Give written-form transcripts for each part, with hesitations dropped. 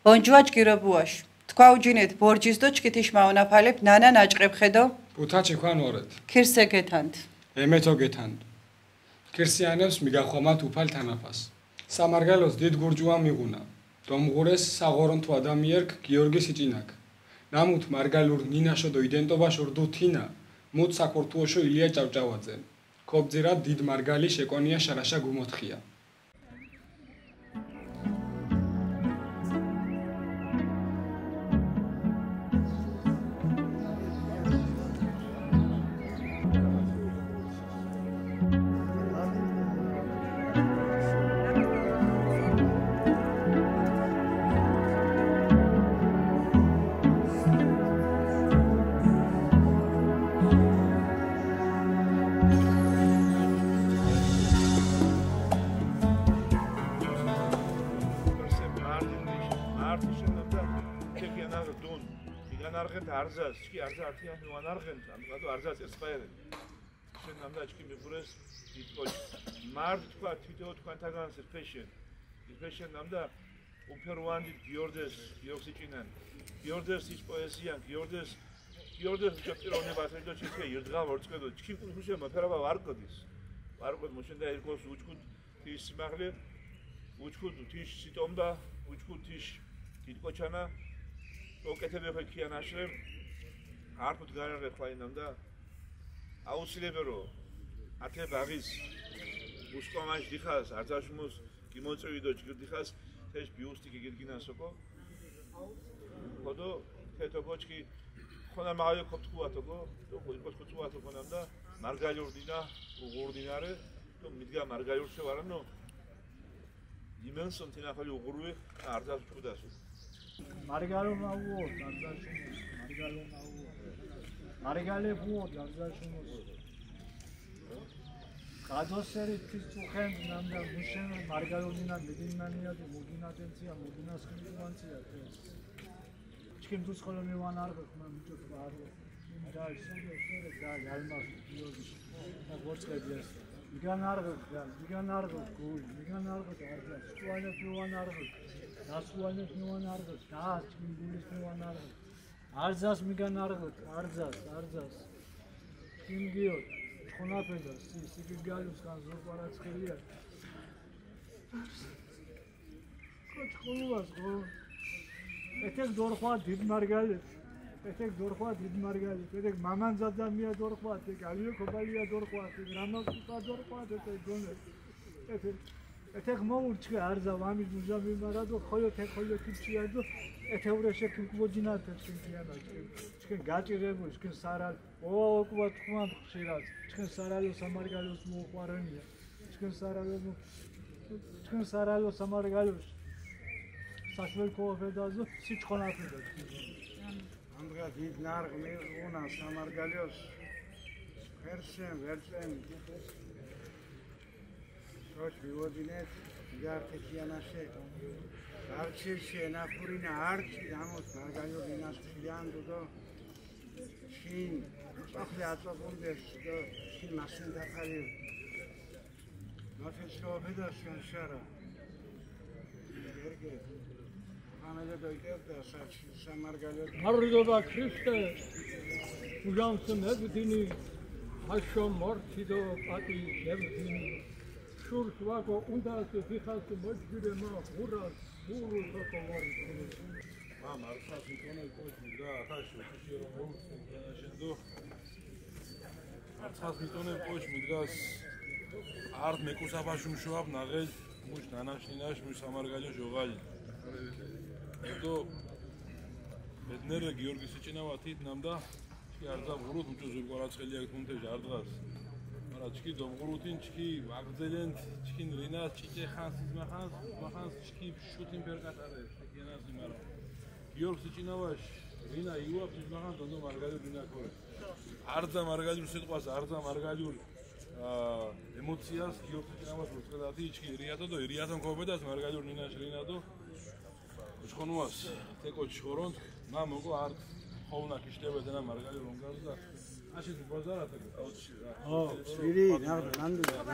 Onjuac girobuash. Tkva ucinet borcis do çkitiş maunafalep nana naçqeb xedo. Butaçi kvan oret. Kirse getant. Emeto getant. Kirsianevs migaxomat upal tanafas. Samargalos did gurjua miguna. Domğures sağoront adamierk Georgi Siçinak. Namut margalur ninasho do identobаш ordu tina. Mut sakportuosho Ilya Ჭავჭავაძე. Kobdzira did margali shekoniya sharasha gumotxia. Arzas, ki arzas artiyan nuan argen, amgado arzas espayre. Sen namda ki mifures ditkoch. Mart tva tito tvantagan passion. Passion namda uperwandi Giordes, Giorsichinan. Giordes is poesian, Giordes chapterone batredo chike irdga vortskedo. Ki khushe maferava varkodis. Varkod moshenda irkos uchkut tis magle, uchkut tish sitomda, uchkut tish ditkochana. Oketebe kianashre არფუთ გარაღეხვაინამ და აუცილებრო ათე ბაღის უსკომაშ დიხას არძაშმოს გიმოწევიდო ჭირდიხას თეშ ბიუსტი გიგინასოკო ხოდო თეთოქოჩკი ხონა მაგალე ქოფთქუათოკო თო ხოთქუათო ხონამ და მარგალიურდინა უღურდინარე თო მიდგა მარგალიურშე ვარანო იმენსონ თინახალი უღურვი არძაშ ჩუდასო მარგალო მაუო არძაშმოს მარგალო მაუო Marigale buo garzashumos. Gadoseri tsuxen namda mushen margalodina medinania de modinatensia modinas kvantia. Chkim dus kholo miwan argo khman mujot argo. Da shere da galmas biyoz. Da vortsqebias. Migan argo kul, migan argo argo. Suale miwan argo. Da suale miwan argo. Da chkim bulis miwan argo. Arzas migan argot, arzas. Kimgiot, khonapedas, sigigalus kan zoparatskeliya. Koch khulvas go. Etek dorxwa did margalit. Etek mamanzada mia dorxwa, etek aliyo kobalia dorxwa, etek ramaksuta dorxwa, etek gonet. Etek momurchke arza vami mujami marado khoyo tipchiado. ეთევრეშე კუგოჯინათ ჩქიანა ჩქენ გაჭირებულ ჩქენ სარალ ოკვა თქვან ხშირად ჩქენ სარალო სამარგალოს მოყვარენია ჩქენ სარალო სამარგალოს საშველკო ფედაზო სიჩხონაფედა ამდღა დიდ ნარგ მეუნა სამარგალოს ვერსენ შოშ ვიოდინეთ გარტეკიანაშე Archivshi enafurina archi damos margalio dinastiliando do shin achli atzobundes do shin masinda khali nafis robedas kanshara erge amele doikevda samargalio mardoba Kriste ugamsun hebdini hasho mortido pati hebdini shurs vago undas fikhas mojgirema huras Uru tokomori. Mama, arshas ikona ikosi da atashi shiro molutsen yanashendo. Arshas ikona ikosi midras art mekusabashum shoab nagel mush nanashinash mush samargalyo jogali. To bedner Georgi Sichinawatit namda ki arza gurut mutuzul qoratsqeliak tuntesh ardgas. Mara chki domgurutin chki vagzelent chki rina chike khansis maxans chki shutin perqatare chekianas mara Georg Sichinawash rina iuaps maxans dondo margaliur rina kore arza margaliur sitqvas arza margaliur emotsias Georg Sichinawash usqedati chki riato kobedas margaliur rinash rinato shkhonuas tekoch shoront ma mogo art ხოვნა ქიშლებედენა მარგალი რომგაზდა აშეთი ბაზარათა კაუჩი სვირი ნამდვილად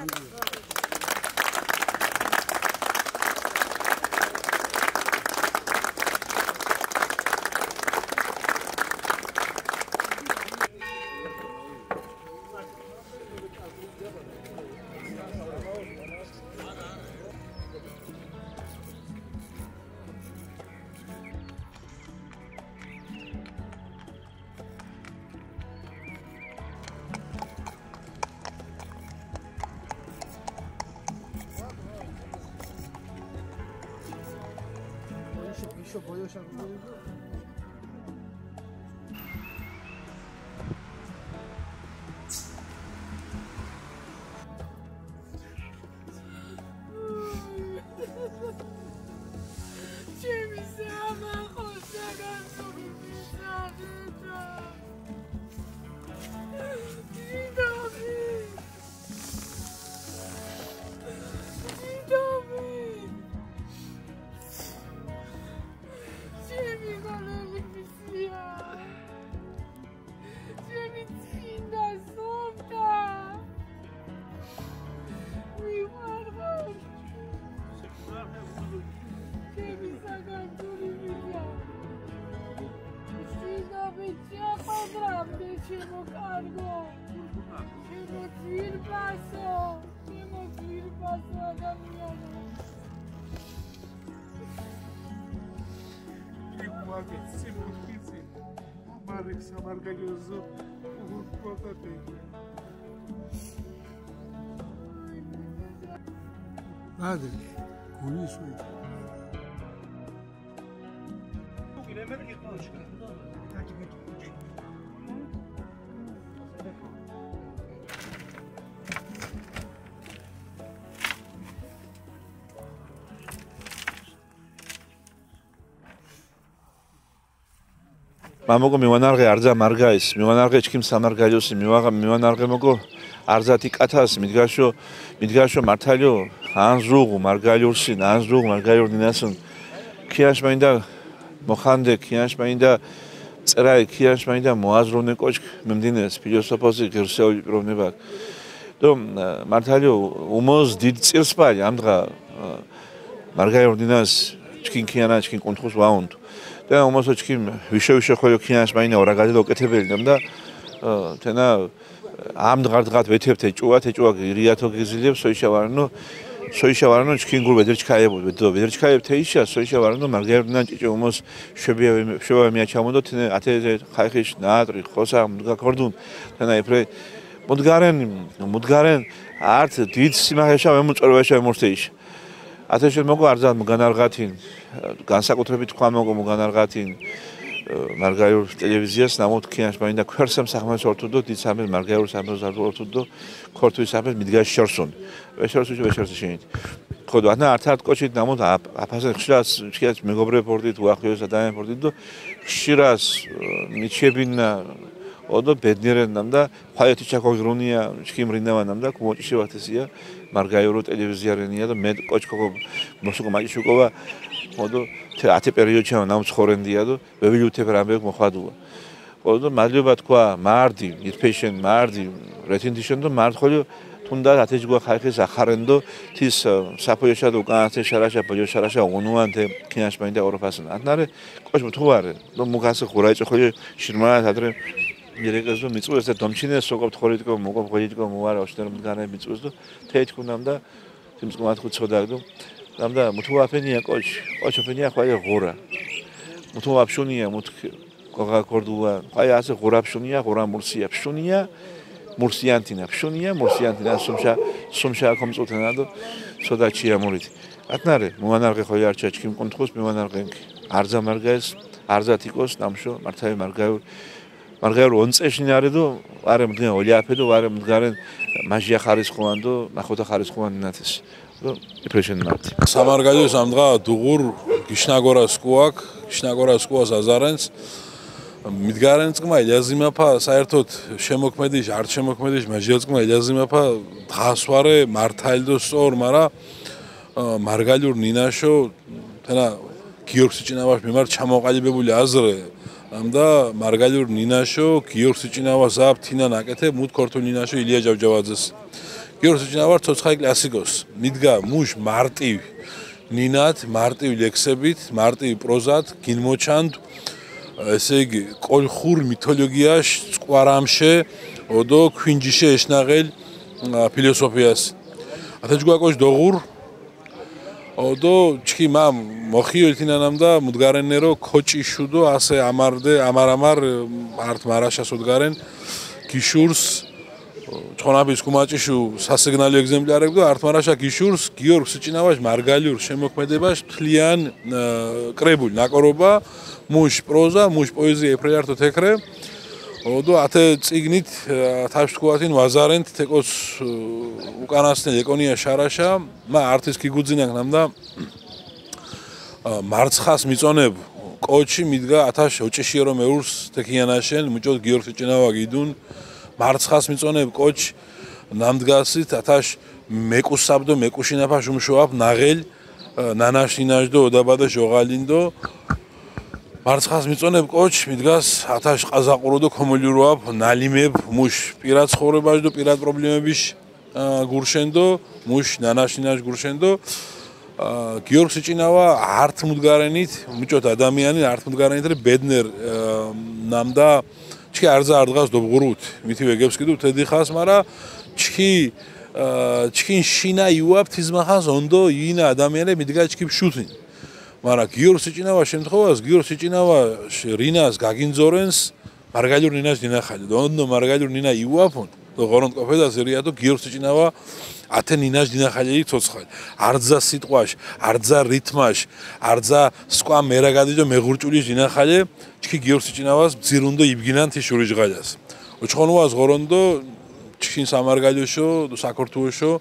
უშო ბოიოშა Надо, куришь вы. მამოკო მივანარღე არძა მარგაის მივანარღე ჩქიმ სამარგალიოსი მივანარღე მოკო არძათი კათას მიდგაშო მართალიო ანზრუღუ მარგალიორსინ ანზრუღუ მარგალიორდინასın ქიაშმაინდა მოხანდე ქიაშმაინდა წერაი ქიაშმაინდა მოაზროვნე კოჩ მიმდინეს ფილოსოფოსი გერსეული პრობლემა დო მართალიო უმოს დიდ წირსპალი ამდღა მარგალიორდინას ჩქინ ქიანა ჩქინ კონთხოს ვაუნდ და უმოსო ჩქიმ ვიშევიშე ხოლო ქიაშმაინა ორა გადადო კეთებელნამ და თენა ამდღარდღათ ვეთებთე ჭუათე ჭუა რიათო გიზილებს სოიშავარნო ჩქინ გულ ვედერჩქაებო ვედერჩქაებთე იშა სოიშავარნო მარგალიორდინან ჭიჭო უმოს შვება მიაჩამოდო თენა ათე ხაიხიშ ნაატრი ხოსა მდგა ქორდუნ თენა ეფრე მუდგარენ არც დიდ სიმაღეშა მემუწორებაშა მორთეიშ ათეშე მოგო არძად მგანარღათინ განსაკუთრებით თქვა მოგო მგანარღათინ მარგალიორ ტელევიზიას ნამოთ ქიანშმაინდა ქვერსამ სახმას ორთუდო დიდ სამეს მარგალიორ სამეს ორთუდო ქორთვის სამეს მიდგას შორსონ ვეშორსი შენით ხოდო ანა ართად კოჩით ნამოთ აფასე ხშირად ხშირად მეგობრე პორტით უახლოეს ადამიან პორტით და ხშირად მიჩებინა ოდო ბედნიერენამ და ხაიათი ჩაკოგრუნია ჩქიმრინავანამ და კუმოჭიშევათესია მარგალიორო ტელევიზიარენია და მე კოჩკო მოსუკო მაჭიშუკოვა ოდო ათე პერიოდში ნამცხოვრენდია და ვევილუთებ რამბეკ მოხადუა ოდო მადლობა თქვა მარდი ირფეშენ მარდი რეთინდიშენ და მარტხოლი თუნდა ათეჯგვა ხაიხის ახარენდო თის საფოიაშა და უკანათე შარაშა ბოჯოშარაშა ონუანთე ქინაშმაინდა ოროფასან ათნარე კოჩ მთუარე და მუგასე ხურაიჭო ხოლი შირმანად ადრე ირეკეზო მიწუეს და დომჩინეს სოკობ თქორიტკო მოკობ ხოლიტკო მოვარა ოშტერო მდგანე მიწუეს და თეჩკუნამ და თიმსკომათ ხუცოდაგდო ნამდა მუთუაფენია კოჩოფენია ხაი ღორა მუთუაფშუნია მუთქოგა კორდუა ხაი ასე ღორაფშუნია ღორა მურსია ფშუნია მურსიანტინა სუმშა კომწუთენა და სოდაჩია მურითი ათნარე მოვანარღე ხოლი არჩა ჩქიმ კონთხოს მივანარღე არძა მარგაის არძათიკოს ნამშო მართავი მარგალიორ ონწეშინარე და ვარე მდგენ ოლიაფედო ვარე მდგარენ მაჟია ხარისხოვანდო ნახოთა ხარისხოვანინათეს იფრეშენ მარტი სამარგალიოს ამდღა დუღურ გიშნაგორას კუას აზარენს მიდგარენ წკმა იაზიმაფა საერთოდ შემოქმედიშ არ შემოქმედიშ მაჟია წკმა იაზიმაფა დღასვარე მართალდო სწორ მარა მარგალიორ ნინაშო თენა გიორგ სიჭინავაშ მიმართ ჩამოყალიბებული აზრე ამდა მარგალიორ ნინაშო გიორგ სიჭინავას აბ თინა ნაკეთე მუდ ქორთულ ნინაშო ილია ჯავჯავაძეს გიორგ სიჭინავარ ცოცხალი კლასიკოს მიდგა მუშ მარტივ ნინათ მარტივ ლექსებით მარტივ პროზად გინმოჩანდ ესე იგი კოლხურ მითოლოგიაში წყვარამშე ოდო ქვინჯიშე ეშნაღელ ფილოსოფიას ათეჯგვაკოშ დოღურ ოდო ჩქი მამ მოხიოთინანამ და მუდგარენერო ქოჭიშუდო ასე ამარდე ამარ ართ მარაშას უდგარენ გიშურს ჭხონაბის კუმაჭიშუ სასიგნალო ეგზემპლარებდო ართმარაშა გიშურს გიორგ სიჭინავაშ მარგალიურ შემოქმედებას თლიან კრებული ნაკორობა მუშ პროზა მუშ პოეზია ეფრეართო თექრე ოდო ათე წიგნით თაშთქუათინ ვაზარენთ თეკოს უკანასნე ეკონია შარაშა მა ართის კიგუძინაკ ნამდა მარცხას მიწონებ კოჩი მიდგა ათაშ ოჭიშირო მეურს თექიანაშენ მუჭოდ გიორგ სიჭინავა გიდუნ მარცხას მიწონებ კოჩ ნამდგასით ათაშ მეკუსაბდო მეკუშინაფა შუმშოაფ ნაღელ ნანაშინაჟდო ოდაბადო ჟოღალინდო მარცხას მიწონებ კოჩ მიდგას ათაშ ყაზაყუროდო კომოლიუროაფ ნალიმებ მუშ პირად ცხოვრებაშდო პირად პრობლემების გურშენდო მუშ ნანაშინაჟ გურშენდო გიორგ სიჭინავა ართ მუდგარენით მუჭოთ ადამიანი ართ მუდგარენით ბედნერ ნამდა ჩი არზა არდგას დობღურუთ მითი ვეგებს კიდუ თედიხას მარა ჩქინ შინა იუაფ თიზმახას ონდო ინა ადამიანები მიდგა ჩქი შუთინ მარა გიორგ სიჭინავა შემთხვევას გიორგ სიჭინავა რინას გაგინძორენს მარგალიურ ნინას დინახალი ონდო მარგალიურ ნინა იუაფონ ღორონტ კოფედას რიატო გიორგ სიჭინავა ათე ნინას დინახალი ცოცხალ არძა სიტყვაშ არძა რითმაშ არძა სკვა მერაგადიჯო მეღურჭულის დინახალი ჩქი გიორგ სიჭინავას ძირუნდო იბგინან თიშური ჟღალას ოჩხონუას ღორონდო ჩქინ სამარგალიოშო საქართველოსო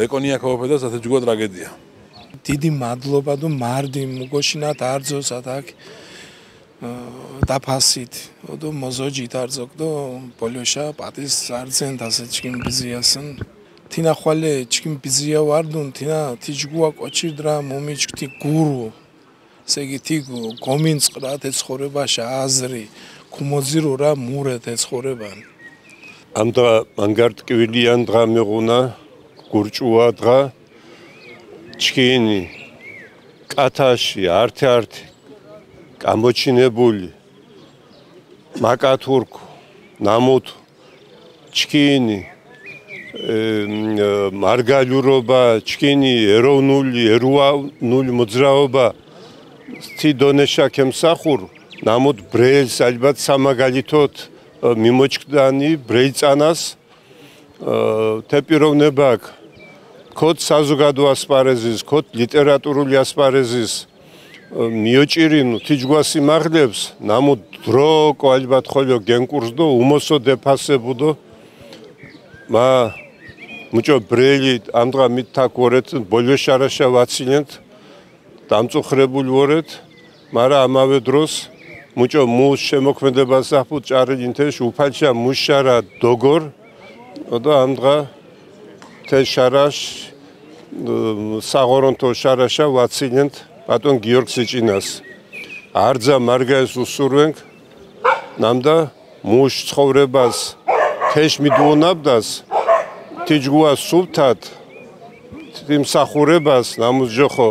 ეკონია კოფედას ათე ჯგო ტრაგედია დიდი მადლობა და მარდი მუგოშინათ არძოს ათაკ დაფასით ოდო მოზოჯით არძოკდო პოლოშა პატის არძენ დასე ჩქინ ბიზიასენ თინა ხვალე ჩქინ ბიზია ვარდუნ თინა თიჯგუა კოჩირდრა მომიჩქთი გურუ სეგითი გომინწყრა ეცხოვრებაშა აზრი კუმოძირო რა მურეთ ეცხოვრებან ამდა მანგარტკვილიან დღა მეღუნა გურჭუა დღა ჩქინი კათაში ართი გამოჩინებული მაკათურკ ნამოთ ჩქინი მარგალიურობა ჩქინი ეროვნული მოძრაობა თიდონეშა კემსახურ ნამოთ ბრელს ალბათ სამაგალითოდ მიმოჩქდანი ბრეილწანას თეპიროვნება ქოთ საზოგადო ასპარეზის ქოთ ლიტერატურული ასპარეზის მიოჭირინუ თიჯგვასი მაღლებს ნამოთ დრო ალბათ ხოლო გენკურსდო უმოსო დეფასებუდო მა მუჭო ბრელი ამდღა მითაკორეთ ბოლოშარაშა ვაცილენთ დამწუხრებული ვორეთ მარა ამავე დროს მუჭო მუს შემოქმედებას აფუ ჭარილინთეშ უფალშა მუშარა დოგორ და ამდღა თეშარაშ საღორონთო შარაშა ვაცილენთ ბატონ გიორგ სიჭინას არძა მარგაეს უსურვენკ ნამდა მუშ ცხოვრებას თეშ მიდუონაბდას თიჯგუა სუბთად იმსახურებას ნამუჯოხო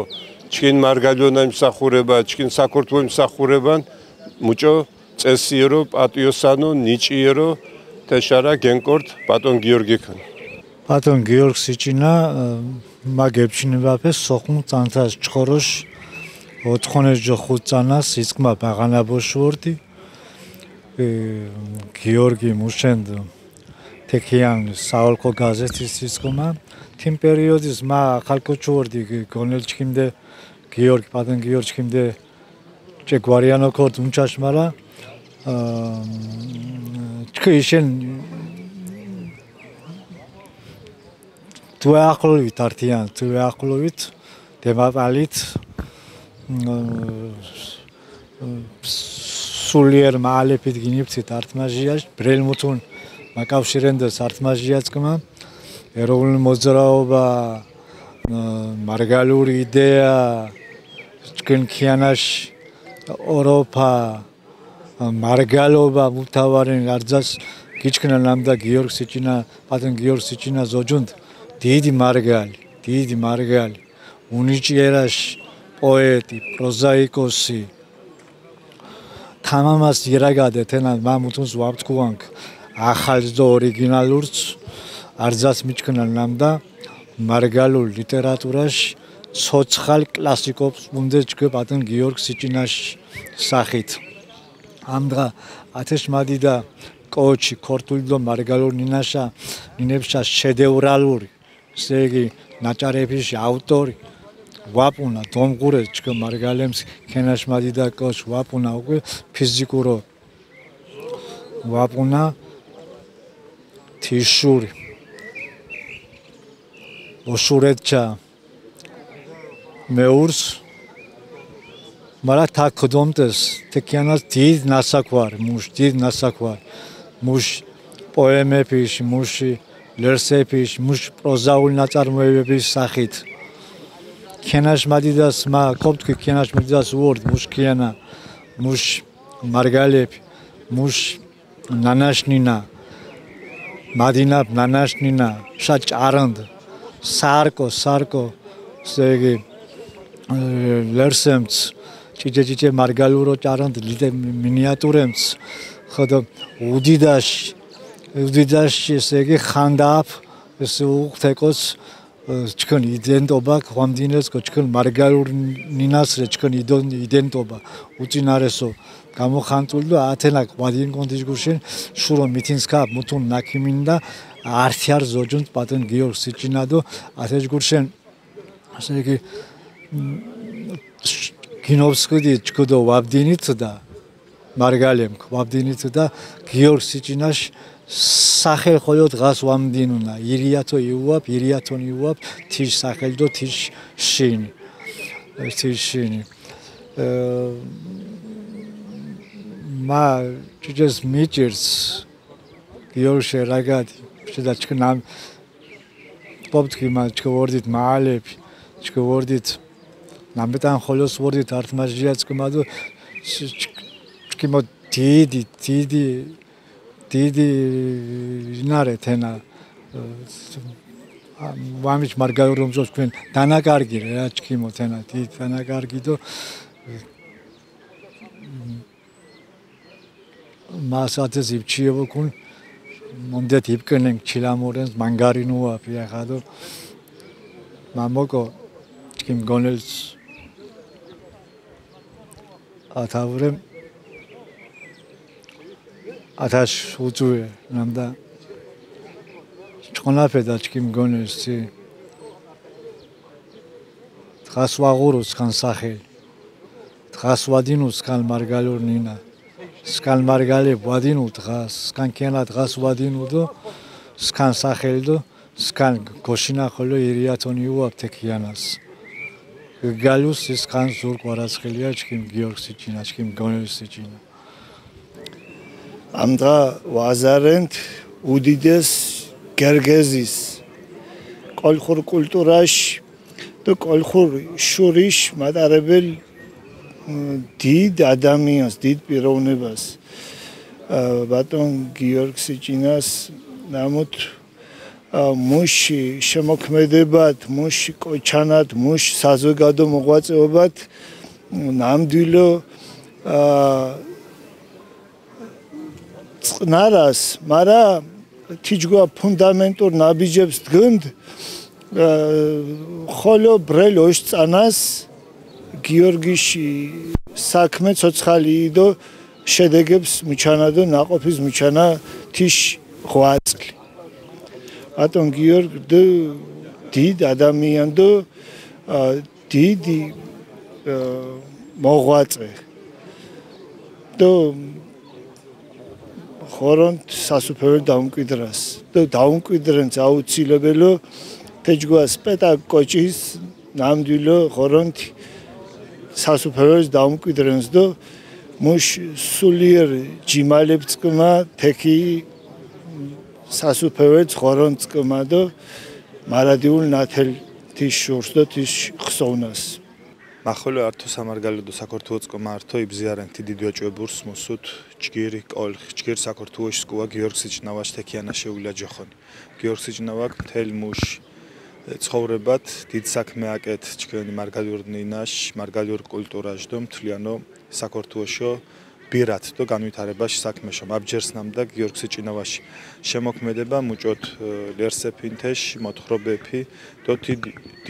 ჩკინ მარგალიონა იმსახურება ჩკინ საქართველო იმსახურებან მუჭო წესიერო პატიოსანო ნიჭიერო თეშარა გენკორტ ბატონ გიორგიკან ბატონ გიორგ სიჭინა მაგებჩინებაფეს სოხმ წანთას ჩხოროშ ოთხონეს ჯო ხუწანას ისკმა ბაღანაბოშორდი გიორგი მუშენდ თექიან საოლკო გაზეთის ისკმა თიმ პერიოდის მა ხალკოჩორდი გონელჩქიმდე გიორგი ბატონ გიორგიმდე ჭეგვარიანო ქორდ უმჩაშმარა ჩქიშენ თუ ახლოვით ართიან თუ ახლოვით დემაპალით სულიერ მალეფით გინიფცით ართმაჟიაშ ბრელმუთუნ მაკავშირენდეს ართმაჟიაცკმა ეროვნული მოძრაობა მარგალიური იდეა ჩქენქიანაშ ოროფა მარგალობა მუთავარენ არძას გიჩქნა ნამდა გიორგ სიჭინა ბატონ გიორგ სიჭინა ზოჯუნდ დიდი მარგალი უნიჭიერაშ პოეტი პროზაიკოსი თამამას ირაგადე თენან მამუთუნს ვაფთქუანკ ახალს და ორიგინალურს არძას მიჩქნა ნამდა მარგალულ ლიტერატურაში ცოცხალ კლასიკობს უნდა ჩქე ბატონ გიორგ სიჭინაშ სახით ამდღა ათეშ მადიდა კოჩი ქორთული და მარგალურ ნინებშა შედევრალური ესე იგი ნაჭარეფის ავტორი ვაპუნა დომღურეს ჩქო მარგალემს ქენაშმადი და კოჩ ვაპუნა უკვე ფიზიკურო ვაპუნა თიშური ოსურეთჩა მეურს მარა თაკდომტეს თეკიანას დიდ ნასაკვარი მუშ პოემების მუში ლერსების მუშ პროზაული ნაწარმოებების სახით ქენაშმადიდას მა კოპტკი ქენაშმადიდას ვორდ მუშკიანა მუშ მარგალეფ მუშ ნანაშნინა მადინა ნანაშნინა შაჭარანდ სარკო ზეგი ლერსემც ჭიჭე მარგალურო ჭარანდ ლიდე მინიატურემც ხოდა უდიდაში ზეგი ხანდაფ ეს უხთეკოს ჩქონ იდენტობა ხვამდინეს ჩქონ მარგალურ ნინასრე ჩქონ იდენტობა უწინარესო გამოხანტული და ათენა ყვადინ კონდიშგუშენ შურო მითინსკა მუთუნ ნაკიმინდა ართიარ ზოჯუნ პატენ გიორგ სიჭინადო ათეჯგურშენ ასე იგი კინოვსკიდი ჩქოდო ვაბდინით და მარგალემ ვაბდინით და გიორგ სიჭინაშ სახელ ხოლო დღას ვამდინუნა ირიათო იუაპ თიშ სახელდო თიშ შინი მა ჭიჭეს მიჭირს გიორგ რაგადი შედა ჩქნამ პოპტკი მა ჩქორდით მაალეფი ჩქორდით ნამბეტან ხოლოს ვორდით ართმაჟია ჩკმადო ჩკიმო დიდი ნარე თენა ვამიჩ მარგალურომზოს თქვენ დანაკარგი რა ჩკიმო თენა დიდი დანაკარგი და მასათეს იბჩიებო კუნ მომდეთ იბკენენ ჩილამორენს მანგარინოა ფიახადო მამოკო ჩკიმ გონელს ათავრემ ათაშ უწუე ნამდა ჩხონაფედა ჩკიმ გონელსი დღას ვაღურუს ხან სახელი დღას ვადინუს ხან მარგალურ ნინა სკან მარგალე ვადინუ დღას სკან კენა დღას ვადინუ და სკან სახელი და სკან გოშინა ხოლო ირიათონი უაფთეკიანას გალუს სკან ზურ ყვარაცხელია ჩკიმ გიორგ სიჭინა ჩკიმ გონელის სიჭინა ამდღა ვაზარენთ უდიდეს გერგეზის კოლხურ კულტურაში და კოლხურ შურიშ მატარებელ დიდ ადამიანს, დიდ პიროვნებას ბატონ გიორგ სიჭინას ნამოთ მუში შემოქმედებად, მუში კოჩანად, მუში საზოგადო მოღვაწეობად ნამდვილო წყნარას, მარა თიჯგვა ფუნდამენტურ ნაბიჯებს დგნდ ხოლო ბრელ ოშწანას გიორგიში საქმე ცოცხალი და შედეგებს მიჩანა და ნაყოფის მიჩანა თიშ ღვაწლი ბატონ გიორგ დიდ ადამიან და დიდი მოღვაწე და ხორონთ სასუფეველს დაუმკვიდრას და დაუმკვიდრენს აუცილებელო თეჯგვას პედაგოგის ნამდვილო ხორონთ სასუფეველს დაუმკვიდრენს და მუშ სულიერ ჯიმალებწკმა თექი სასუფეველს ხორონწკმა და მარადიულ ნათელ თის შურს და თის ხსოვნას მახოლო ართო სამარგალო და საქართველოსკო მართო იბზიარენ დიდიოჭებურს მოსუთ ჭგირი კოლხ ჭგირ საქართველოს სკუა გიორგ სიჭნავაშ თექიანა შეულა ჯოხონი გიორგ სიჭნავაკ მთელ მუშ ცხოვრებად დიდ საქმე აკეთ ჩქენი მარგალურ ნინაშ მარგალურ კულტურაშ და მთლიანო საქართველოსო ბირათ და განვითარებაში საქმეშო მაბჯერს ნამდა გიორგ სიჭინავაში შემოქმედება მუჭოთ ლერსეფინთეშ მოთხრობეფი და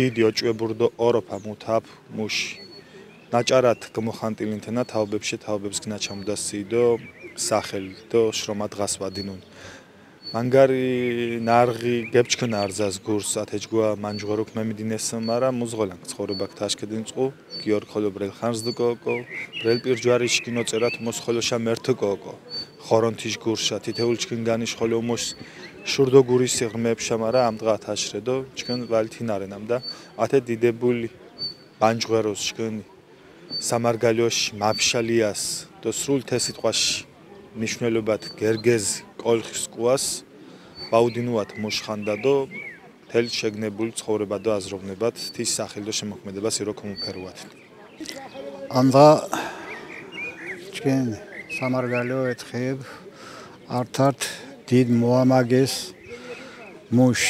დიდი ოჭვებურ და ოროფა მუთაფ მუშ ნაჭარად გამოხანტილინთენა თაობებში თაობებს გნაჩამდასი და სახელი და შრომა დღას ვადინუნ მანგარი ნარღი გებჩქნა არძას გურს ათეჯგვა მანჯღორუქ მემიდინეს მარა მუზღოლან ცხოვრებაქ თაშკედინ წყუ გიორგ ხოლობრელ ხანსდკოკო ბრელ პირჯვარიშ კინოწერათ მოსხოლოშა მერთკოკო ხორონთიშ გურშა თითეულჩკინ განიშ ხოლო მოს შურდო გურის სიღრმეებშა მარა ამ დღა თაშრედო ჩკენ ვალთინარენამ და ათე დიდებული მანჯღეროს ჩკენი სამარგალოშ მაფშალიას და სრულ თესიტყვაში ნიშნულობად გერგეზ კოლხის ყუას ბაუდინუათ მოშხანდა და თელ შეგნებული ცხოვრება და აზროვნებად თის სახელ და შემოქმედებას ირო კომუფერუათ ამდა ჩკენ სამარგალო ეთხებ ართართ დიდ მოამაგეს მუშ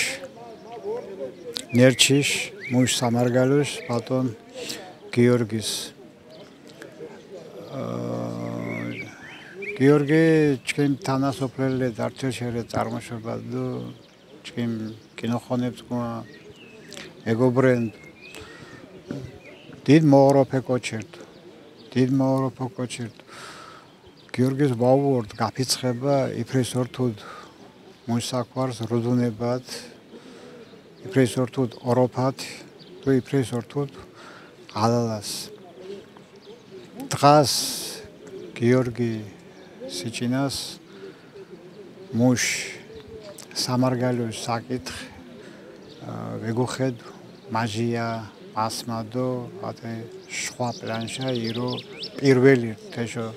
ნერჩიშ მუშ სამარგალოშ ბატონ გიორგის გიორგი ჩკენ თანასოფლელი დარჩეშერე წარმოშობა და ჩკენ კინოხონებს ყვა ეგობრენ დიდ მოოროფე კოჩერტ გიორგის ბაუორდ გაფიცხება იფრესორთუდ მუსაკვარს როდუნებად იფრესორთუდ ოროფად და იფრესორთუდ ალალას დღას გიორგი სიჩინას მუშ სამარგალოს საკითხ ვეგუხედ მაჟია ასმადო ათე სხვა პლანშა ირო პირველი თეშო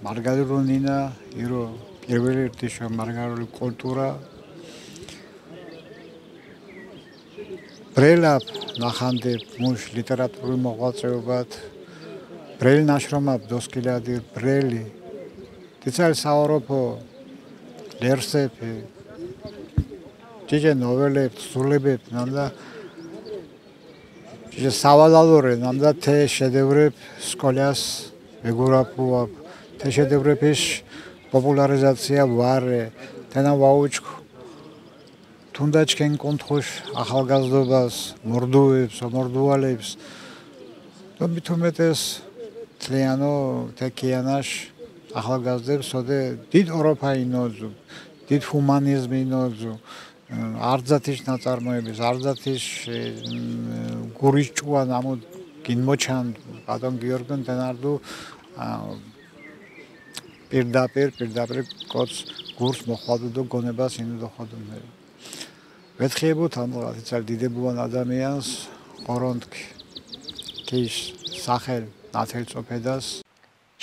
მარგალურონინა ირო პირველი თეშო მარგალური კულტურა ბრელაპ ნახანდებ მუშ ლიტერატურული მოღვაწეობად ბრელ ნაშრომად დოსკილადი ბრელი დიცალ საავროპო ლერსეფი ჭიჭე ნოველებ სულებებ ნამდა ჭიჭე სავალალორე ნამდა თე შედევრებ სკოლას ეგურაპუა თე შედევრების პოპულარიზაცია ვარე თენა ვაუჩქ თუნდა ჩქენ კონთხუშ ახალგაზრდობას მორდუებს მორდუალებს და მithumetes თლიანო თეკიანაშ ახალგაზრდებს ოდე დიდ ოროფა ინოძუ დიდ ჰუმანიზმი ინოძუ არძათის ნაწარმოების არძათის გურის ჭუა ნამო გინმოჩან ბატონ გიორგონ დენარდუ პირდაპირ კოც გურს მოხვალდო და გონებას ინუდო ხოდო მე ვეთხიებოთ ამ რაღაცა დიდებულან ადამიანს ყორონთქ ქის სახელ ნათელწოფედას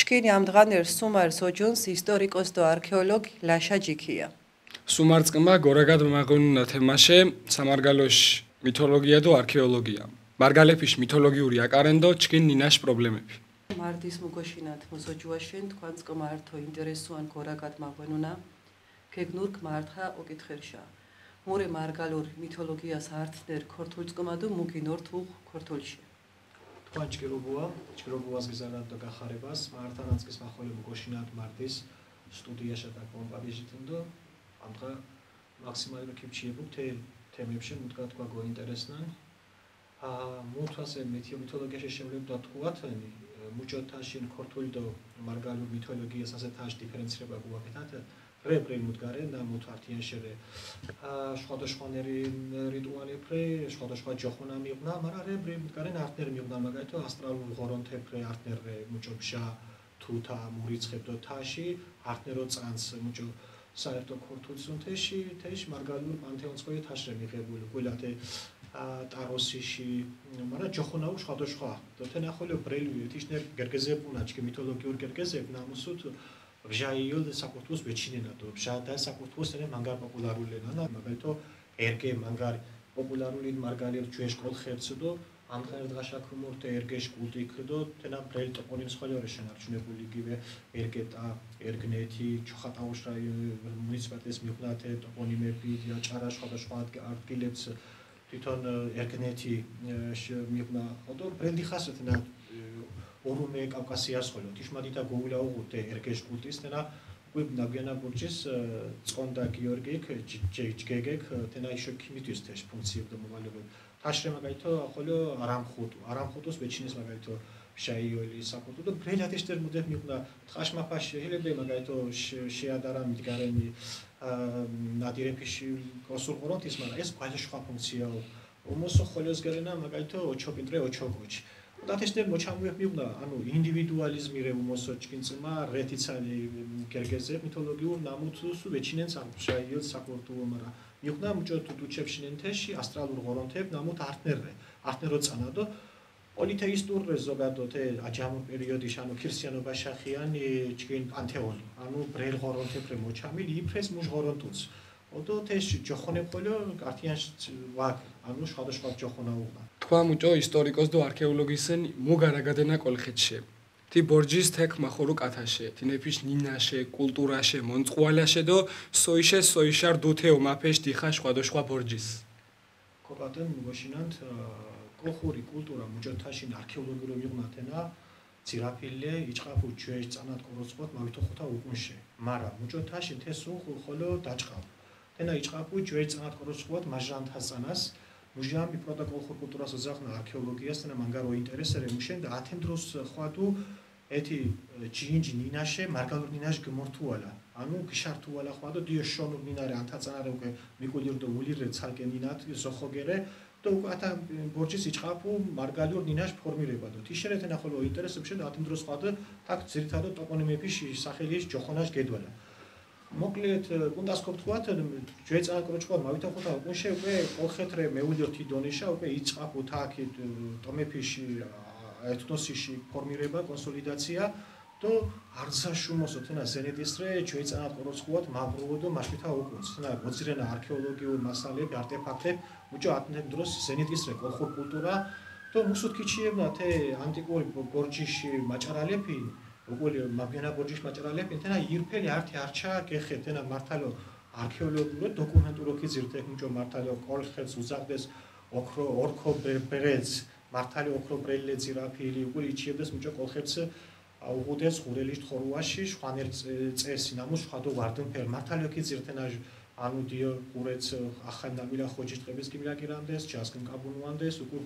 ჩკინი ამ დღანერ სუმარ სოჯუნს ისტორიკოს და არქეოლოგ ლაშა ჯიქია სუმარწყმა გორაგად მაღონუნა თემаше სამარგალოშ მითოლოგია და არქეოლოგია მარგალეფიშ მითოლოგიური აკარენდო ჩკინ ნინაშ პრობლემები მარდის მუგოშინათ მოსოჯუაშენ თქვენ წყმართო ინტერესუან გორაგად მაღონუნა გეგნურკ მართა ოკითხერშა მორე მარგალურ მითოლოგიას ართნერ ქორთულწყმადო მუგინორთუ ქორთულში თქვენ ჭირობუას გიზარად და გახარებას მართანაცკის მახოლე მუგოშინათ მარდის სტუდიაში და კომპანიჟითუნდო ამღა მაქსიმალურ კიფჩიებუ თემებში მუდგა თქვა გოინტერესნან მუთვასე მითოლოგიაში შევლებ და თქვათანი მუჭოთაშინ ქორთულდო მარგალურ მითოლოგიას ასე თაშ დიფერენცირება გუაკეთათ რებრენ მუდგარე და მუთართიან შერე სხვადასხვანერი რიტუალი ფრე სხვადასხვა ჯოხონა მიღნა მაგრამ რებრენ მუდგარე არტნერ მიღნა მაგალითო ასტრალურ ღორონთეფრე არტნერე მუჭობშა თუთა მურიცხებდო თაში არტნერო წანს მუჭო საერთო ქორთულსუნთეში თეში მარგალურ პანთეონსკოი თაშრე მიღებული გულათე ტაროსიში მაგრამ ჯოხონაუ სხვადასხვა და თენახოლო ბრელი თიშნერ გერგეზებუნა ჩკი მითოლოგიურ გერგეზებ ნამუსუთ ჟაიოლ საკურთუს ვეჩინენადო ჟადა საკურთუს ene მანგარ პოპულარულენა და მაგალითო ერგე მანგარი პოპულარული მარგალერ ჩვეშ კოლხერცდო ამხარ დღაშა ქუმურთე ერგეშ კულტიქდო თენა ბრელი ტოპონიმს ხოლე შენარჩუნებული იგივე ერგეტა ერგნეთი ჩხატაუშა მუნიციპალიტეტის მიღნათე ტოპონიმები და ჭარა სხვადასხვა ადგილებს თვითონ ერგნეთი მიღნა ხოდო ბრელი ხასეთნა ორუმე კავკასიას ხოლო თიშმადიტა გოულაუღუდე ერგეშ კულტის თენა უკვე ნაგიანა ბურჯის წონდა გიორგიქ ჯგეგეკ თენა ისო ქიმიტის თეშ ფუნქციებდა მოვალებად თაშრე მაგალითო ხოლო არამხუტოს ვეჩინის მაგალითო შაიოელი საკუთო და ბრელათიშტერ მუდებ მიყდა თხაშმაფაში შეიძლება მაგაითო შეადარა მიდგარენი ნადირეფიში კოსურყორონთის მაგრამ ეს გვაჟაშხა ფუნქციაო უმოსო ხოლოსგარენა მაგაითო ოჩოკინტრე ოჩოკოჩი დათიშტერ მოჩამუებ მიყდა ანუ ინდივიდუალიზმი რე უმოსო ჩკინცმა რეთიცალი გერგეზე მითოლოგიურ ნამუთსუ ვეჩინენს ამ შაიოელ საკუთო მაგრამ მიყდა მუჭო თუჩებშინენთეში ასტრალურ ღორონთებ ნამუთ არტნერო წანადო პოლითეისტურ ზოგადად აჯამურ პერიოდში ანუ ქრისტიანობა შახიანი ჩკინ პანთეონი ანუ ბრელ ღორონთეფრე მოჩამილი იფრეს მუჟ ღორონტუც ოდო თეშ ჯოხონე ხოლო კარტიანს ვაკ ანუ სხვადასხვა ჯოხონა უყდა თქვა მუჭო ისტორიკოს და არქეოლოგისენ მუგარაგადენა კოლხეთშე თი ბორჯის თექ მახორო კათაშე თინეფიშ ნინაშე კულტურაშე მონწყვალაშე და სოიშარ დუთეო მაფეშ დიხა სხვადასხვა ბორჯის კოპატენ მუგოშინანთ კოხური კულტურა მუჭოთაშინ არქეოლოგიურ მიღნათენა ძირაფილე იჭყაფუ ჩვეშ წანათ კოროცხოთ მავითოხოთა უკუნშე მარა მუჭოთაშინ თესუ ხოლო დაჭყავ თენა იჭყაფუ ჩვეშ წანათ კოროცხოთ მაჟანთასანას მუჟამი პროტოკოლ კულტურას ოძახნა არქეოლოგიას თენა მანგარო ინტერესერე მუშენ და ათემ დროს ხვადუ ეთი ჯინჯი ნინაშე მარგალურ ნინაშ გმორთუალა ანუ გშართუალა ხვადო დიო შონუ ნინარე ანთაწანარე უკვე მიკულირდო ულირე ცალკე ნინათ ზოხოგერე და უკათა ბორჯის იჭყაფუ მარგალურ ნინაშ ფორმირებადო თიშერეთენა ხოლო ინტერესებში და ათემ დროს ხვადო თაკ ძირითადო ტოპონიმებში სახელის ჯოხონაშ გედვალა მოკლედ კუნდასკოპ თქვათ ჯეწან კროჩქვა მავითახოთა უკუნშე უკვე კოლხეთრე მეულიოთი დონიშა უკვე იჭყაფუ თაკი ტომეფიში ეთნოსიში ფორმირება კონსოლიდაცია და არზაშუმოსო თენა ზენედისრე ჯეწან კროჩქვათ მაბრუოდო მაშვითა უკუნს თენა მოძირენა არქეოლოგიურ მასალები არტეფაქტები უჭო ათნებ დროს ზენედისრე კოლხურ კულტურა და მუსუთკიჩიებნა თე ანტიკური ბორჯიში მაჭარალეფი უკვე მაგენა ბორჯიში მაჭარალეფი თენა ირფელი ართი არჩა გეხე თენა მართალო არქეოლოგიურ დოკუმენტურო ქიზირთე უჭო მართალო კოლხეთს უზაღდეს ოქრო ორქო ბერეც მართალი ოქრო ბრელე ძირაფილი უკვე იჩიებდეს უჭო კოლხეთს აუღუდეს ხურელის თხორუაში შვანერ წესი ნამუს ხვადო ვარდნფერ მართალი ქიზირთენა ანუ დიო ყურეც ახალ ნამილა ხოჯიშტყების კიმილაკირანდეს ჯასკინ კაბუნუანდეს უკუ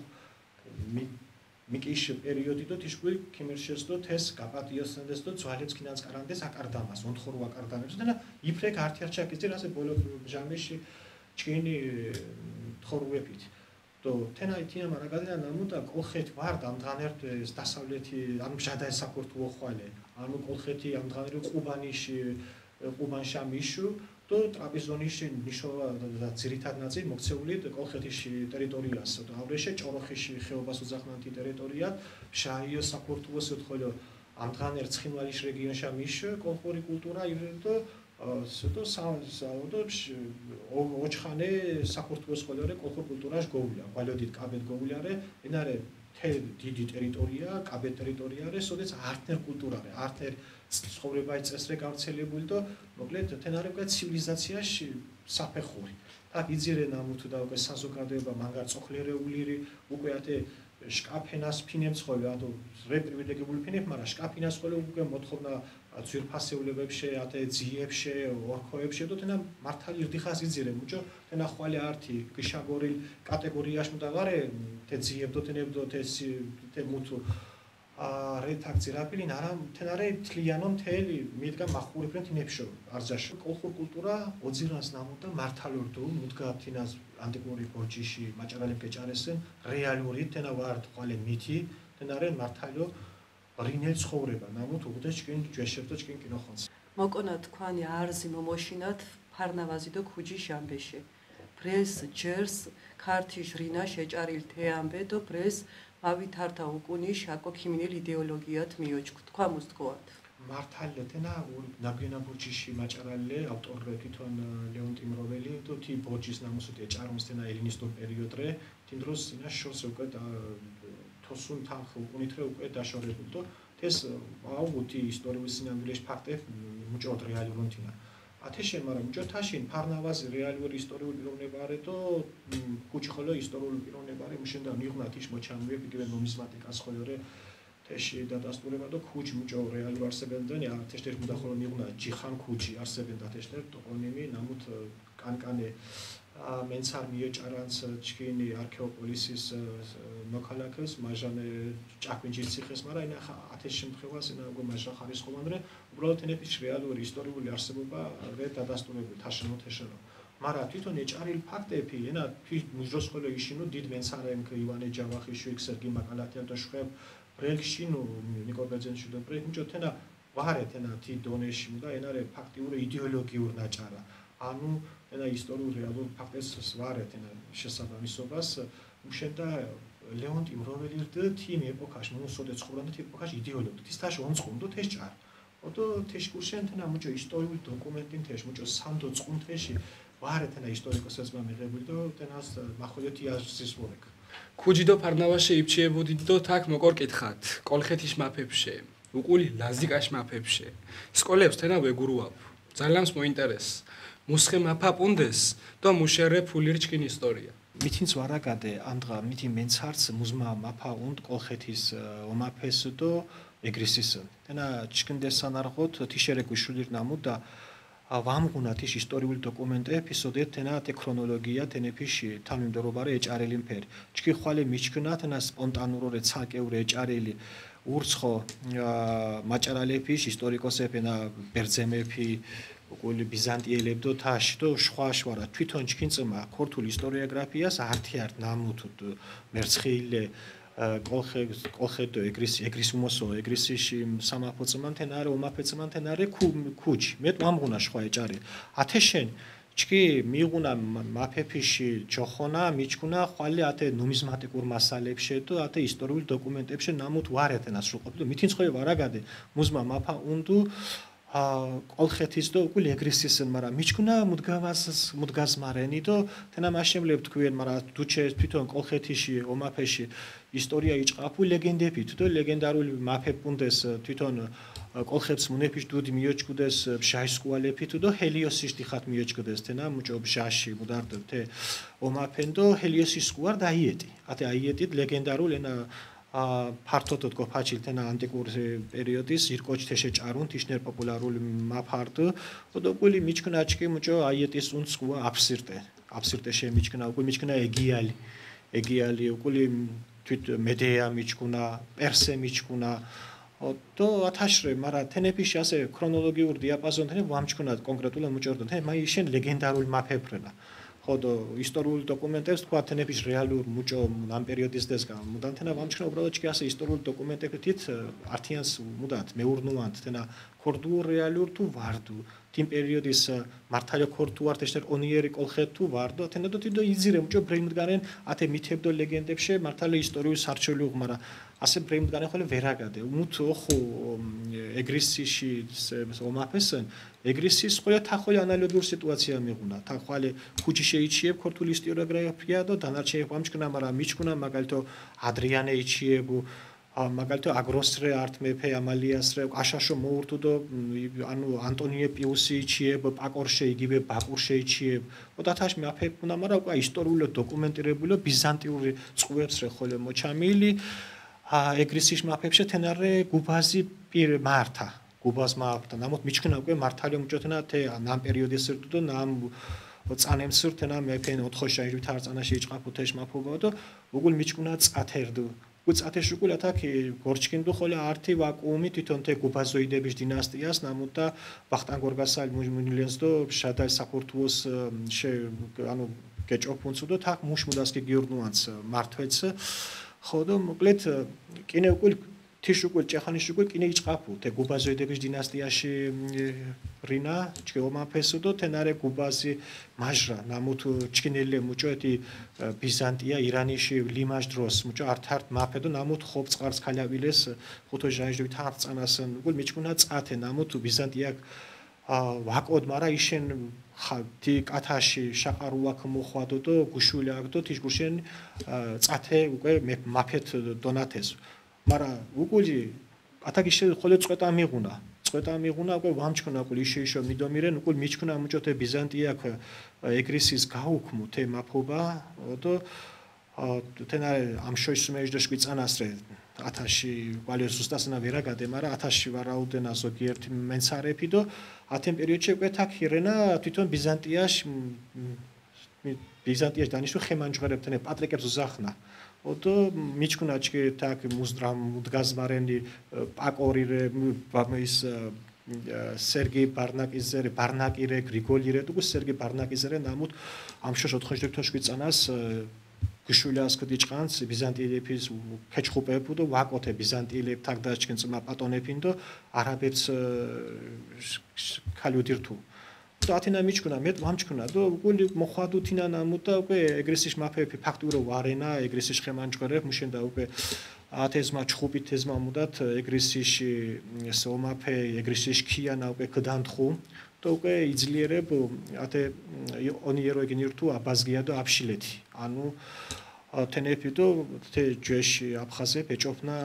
მიკიშ პერიოდი და თიშკული ქიმერშეს და თეს კაპატიოსნდეს და ძვალებს კინანს კარანდეს აკარდამას ონთხორო აკარდამებს და იფრეკ არტიარჩაკის ძირასე ბოლო ჟამეში ჩკინი თხორუეფით და თენა ითია მარაგადენა ნამუტა კოლხეთ ვარ დამდგანერთ დასავლეთი ანუ მჟადა საკურთუო ხვალე ანუ კოლხეთი ამდგანერი ყუბანშა მიშუ და ტრაპიზონიში ნიშოვა და ძირითად ნაწილი მოქცეული კოლხეთის ტერიტორიას და ავრეშე ჭოროხიში ხეობას უძახნანთი ტერიტორია შაიო საკურთუოს თხოლო ამდგანერ ცხინვალის რეგიონშა მიშ კოლხური კულტურა ირდო სიტო საუდებს ოჩხანე საკურთუოს ხოლორე კოლხურ კულტურაშ გოულა ვალოდით კაბეთ გოულარე ენარე დიდი ტერიტორია კაბეთ ტერიტორიარე სოდეს არტნერ კულტურარე არტნერ ცხოვრებაი წესრე გავრცელებული და მოკლედ თენარე უკვე ცივილიზაციაში საფეხური აქ იძირე ნამუთუ და უკვე საზოგადოება მანგარ წოხლერეულირი უკვე ათე შკაფენას ფინებს ხოლე ანუ რეპრივილეგირებული ფინებ მაგრამ შკაფინას ხოლე უკვე მოთხოვნა ძვირფასეულებებში ათე ძიებში ორქოებში და თენა მართალი ირდიხას იძირე მუჭო თენა ხვალე ართი გიშაგორი კატეგორიაში მუდაღარე თე ძიებდო თენებდო თე მუთუ რეთაკ ძირაფილინ არა თენარე თლიანო მთელი მიდგა მახურიფრენ თინებშო არზაში კოლხურ კულტურა ოძირას ნამუდა მართალორდო მუდგა თინას ანტიკური ბორჯიში მაჭარალებ გეჭარესენ რეალური თენა ვარ თყალე მითი თენარე მართალო რინელ ცხოვრება ნამუთ უგდა ჩკინ ჯეშებდო ჩკინ კინოხონს მოკონა თქვანი არზი მომოშინათ ფარნავაზი და ქუჯი შამბეში ბრეს ჯერს ქართიშ რინა შეჭარილ თეამბე და ბრეს ავითართა უკუნი შაკო ქიმინელ იდეოლოგიათ მიოჩქ თქვა მოსთქოათ მართალია თენა ნაგენა ბორჯიში მაჭარალე ავტორი თვითონ ლეონტი მროველი და თი ბორჯის ნამუსუტე ჭარმს თენა ელინისტურ პერიოდრე თინ დროს სინა შორს უკვე თოსუნ თანხ უკუნითრე უკვე დაშორებული და თეს აუგუთი ისტორიული სინამდვილეში ფაქტები მუჭოთ რეალურონთინა ათეშე მაგრამ მუჭოთაშინ ფარნავაზი რეალური ისტორიული პიროვნებარე და ქუჩი ხოლო ისტორიული პიროვნებარე მუშენდა მიღნა თიშ მოჩამუე იგივე ნუმიზმატიკას ხოლორე თეში დადასტურება და ქუჩი მუჭო რეალურ არსებენდან ათეშტერ მუდა ხოლო მიღნა ჯიხან ქუჩი არსებენდა ათეშტერ ტოპონიმი ნამუთ კანკანე მენცარ მიეჭარანს ჩქინი არქეოპოლისის მოქალაქეს მაჟანე ჭაკვინჯის ციხეს, მაგრამ ენა ათეს შემთხვევას ენა უკვე მაჟა ხარისხოვანრე უბრალოდ ენების რეალური ისტორიული არსებობა ვერ დადასტურებული თაშენო მაგრამ თვითონ ეჭარილი ფაქტები ენა მუჟოს ხოლე იშინო დიდ მენცარემ ივანე ჯავახიშვილი სერგი მაკალათიან და შხებ ბრექშინო ნიკო ბეძენში და ბრექ მიჭოთ ენა ვარეთ ენა თი დონეში და ენარე ფაქტიური იდეოლოგიურ ნაჭარა ანუ ენა ისტორიულ რეალურ ფაქტებს ვარეთ ენა შესაბამისობას უშენდა ლეონტი მროველირდ თიმ ეპოქაში მოსოდე ცხოვრობდა თი ეპოქაში იდეოლოგი თის თაში ონწყუნდო თეს ჭარ ოდო თეში კურშენთნა მუჭო ისტორიული დოკუმენტინ თეში მუჭო სანდო წყუნთეში ვარეთ ენა ისტორიკოსებს მამიღებული და თენას მახოლეთი აზრის ვორეკ ქუჯიდო ფარნავაში იფჩიებოდით და თაკ მოკორ კითხათ კოლხეთის მაფებში უკული ლაზიკაში მაფებში სკოლებს თენა ვეგურუაფ ძალამს მოინტერეს მუსხე მაფაპუნდეს და მუშერე ფულირჩკინ ისტორია მითინც ვარაგადე ამდღა მითი მენცარც მუზმა მაფაუნდ კოლხეთის ომაფეს და ეგრისის თენა ჩკინდესანარღოთ თიშერეკვიშვილი ნამუ და ვამღუნა თიშ ისტორიული დოკუმენტები სოდე თენა თე ქრონოლოგია თენეფიში თანმიმდევრობარე ეჭარელი მფერი ჩქი ხვალე მიჩქნა თენა სპონტანურორე ცალკეული ეჭარელი ურცხო მაჭარალეფიშ ისტორიკოსეფენა ბერძემეფი უკული ბიზანტიელებ და თაში და შვაშვარა თვითონ ჩქინწმა ქართულ ისტორიოგრაფიას ართიარ ნამუთუ მერცხილე კოლხედო ეგრის უმოსო ეგრისიში სამაფოცმან თენარე ომაფეცმან თენარე ქუჩი მე მამღუნა შხვა ეჭარი ათეშენ ჩკი მიიღუნა მაფეფიში ჯოხონა მიჩქუნა ხვალე ათე ნუმიზმატიკურ მასალებში და ათე ისტორიული დოკუმენტებში ნამუთ ვარეთენა სრულყოფილი მითინც ხოლე ვარაგადე მუზმა მაფა უნდუ კოლხეთის და უკულ ეგრისის მაგრამ მიჩქუნა მუდგას მარენი და თენა მაშემლებ თქვენ მაგრამ დუჩე თვითონ კოლხეთიში ომაფეში ისტორია იჭყაფუ ლეგენდებით და ლეგენდარული მაფეპუნდეს თვითონ კოლხებს მუნეფიშ დუდი მიოჭკუდეს ბჟაისკუალეფით და ჰელიოსის დიხათ მიოჭკუდეს თენა მუჭო ბჟაში მუდარდ თე ომაფენდო ჰელიოსის სკუარ და აიეტი ათე აიეტით ლეგენდარულ ენა ფართოდ გოფაჩილ თენა ანტიკურ პერიოდის ირკოჩთეშე ჭარუნ თიშნერ პოპულარული მაფარდ და უკული მიჩქნა ჩკი მუჭო აიეტის უნსკუა აფსირტეშე მიჩქნა უკული მიჩქნა ეგიალი უკული თვით მედეა მიჩქუნა პერსე მიჩქუნა და ათაშრე მაგრამ თენეფიში ასე ქრონოლოგიურ დიაპაზონთან ვამჩქუნა კონკრეტულად მუჭორდან თენ მაიშენ ლეგენდარული მაფებრენა ხოდო ისტორიული დოკუმენტებს თქვა თენეფის რეალურ მუჭო ამ პერიოდის დესგა მუდან თენა ვამჩქნა უბრალოდ ჩკი ასე ისტორიული დოკუმენტებით ართიანს მუდათ მეურნუანთ თენა ქორდუ რეალურ თუ ვარდუ თიმ პერიოდის მართალია ქორდუ ვართ ეშტერ ონიერი კოლხეთ თუ ვარდო თენა და თიდო იზირე მუჭო ბრეიმდგარენ ათე მითებდო ლეგენდებში მართალია ისტორიული სარჩელი უღმარა ასე ბრეიმდგარენ ხოლე ვერაგადე უმუთ ოხუ ეგრისიში ომაფესენ ეგრისის ხოლე თახოლე ანალოგიურ სიტუაცია მიღუნა თახვალე ხუჯი შეიჩიებ ქორთული ისტორიოგრაფია და დანარჩენი ვამჩქნა მაგრამ მიჩქნა მაგალითო ადრიანე იჩიებუ მაგალითო აგროსრე არტმეფე ამალიასრე აშაშო მოურთუ და ანუ ანტონიე პიუსი იჩიებ პაკორშე იგივე ბაკურშე იჩიებ ოდათაშ მეაფეფუნა მაგრამ უკვე ისტორიულად დოკუმენტირებული ბიზანტიური წყუებსრე ხოლე მოჩამილი ეგრისის მაფებში თენარე გუბაზი მართა გუბას მართა ნამოთ მიჩქნა უკვე მართალია მუჭოთენა თე ამ პერიოდის სრდუ და ნამ წანემ სრთენა მეფენ 4 ჟით არწანაში იჭყაფუ თეშ მაფობა და უგულ მიჩქნა წათერდუ უწათეშ უკულ ათაკი გორჩკინდუ ხოლე ართი ვაკუუმი თვითონ თე გუბაზოიდების დინასტიას ნამუთ და ვახტანგორგასალ მუნილენს და შადალ საქორთუოს ანუ გეჭოფუნცუ და თაკ მუშმუდასკი გიორნუანს მართვეც ხოდო მოკლედ კინე უკულ თიშუკულ ჭახანიშ უკულ კინე იჭყაფუ თე გუბაზოიდების დინასტიაში რინა ჩკეომაფესო და თენარე გუბაზი მაჟრა ნამუთ ჩკინელე მუჭოეთი ბიზანტია ირანიში ლიმაჟ დროს მუჭო ართართ მაფე და ნამუთ ხობ წყარს ქალიავილეს ხუთო ჟაიჟდები თარწანასენ უკულ მიჩქუნა წათე ნამუთ ბიზანტია ვაკოდ მარა იშენ ხალთი კათაში შაყარუაქ მოხვადო და გუშული აკდო თიშგუშენ წათე უკვე მაფეთ დონათეს მარა უკული ათაგიშე ხოლე წვეტა მიღუნა უკვე ვამჩქნა უკული ისეიშო მიდომირენ უკული მიჩქნა მუჭოთე ბიზანტიაქ ეგრისის გაუქმუ თე მაფობა და თენარე ამ შოისმეჟდა შვიცანასრე ათაში ვალიო სუსტასნა ვერაგადე მარა ათაში ვარაუდენა ზოგიერთი მენცარები და ათემ პერიოდში უკვე თაქ ირენა თვითონ ბიზანტიაში ბიზანტიაში დანიშნულ ხემანჯღერებთან პატრიკებს ზახნა. ოდო მიჩქუნაჩკი თაკ მუზდრამ მუდგაზმარენი პაკორირე ის სერგეი ბარნაკირე გრიგოლირე თუ სერგეი ბარნაკიზერე ნამუთ ამშოშ 4 წანას გიშულას კდიჭყანს ბიზანტიელების ქეჩხუპებუ და ვაკოთე ბიზანტიელებ თაკ დაჩკენ წმა პატონებინ და არაბებს ქალიუდირთუ და ათენა მიჩქუნა მე ვამჩქუნა და უკული მოხვადუ თინა ნამუთ და უკვე ეგრესის მაფეები ფაქტურო ვარენა ეგრესის ხემანჯღერებ მუშენდა უკვე ათესმა ჩხუპით ეზმა მუდათ ეგრესიში სომაფე ეგრესიში ქიანა უკვე კდანთხუ და უკვე იძლიერებ ათე ონიერო ეგინირთუ აბაზგია და აფშილეთი ანუ თენეფი და თე ჯეში აფხაზე ბეჭოფნა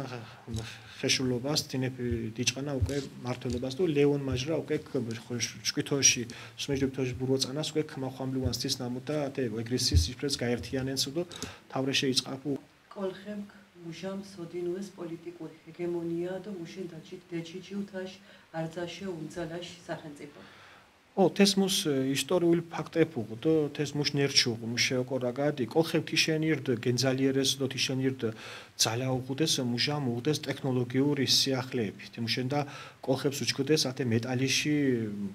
ხეშულობას თენეფი დიჭყანა უკვე მართლობას და ლეონ მაჟრა უკვე შკვითოში სმეჯდეთოში ბუროწანას უკვე ხმახამლუანს თის ნამუთა ათე ეგრესის სიფრეს გაერთიანენს და თავრე შეიწყაფუ კოლხემ მუჟამ სოდინუეს პოლიტიკური ჰეგემონია და მუშენ დაჩით დეჩიჯიუთაშ არძაშე უნძალაშ სახელმწიფო თესმუს ისტორიული ფაქტებუ და თესმუს ნერჩუ მუშეოკორაგადი კოლხემ თიშენირდ გენძალიერეს და თიშენირდ ძალაუღუდეს მუჟამ უღდეს ტექნოლოგიური სიახლეები თემუშენ და კოლხებს უჩქდეს ათე მეტალიში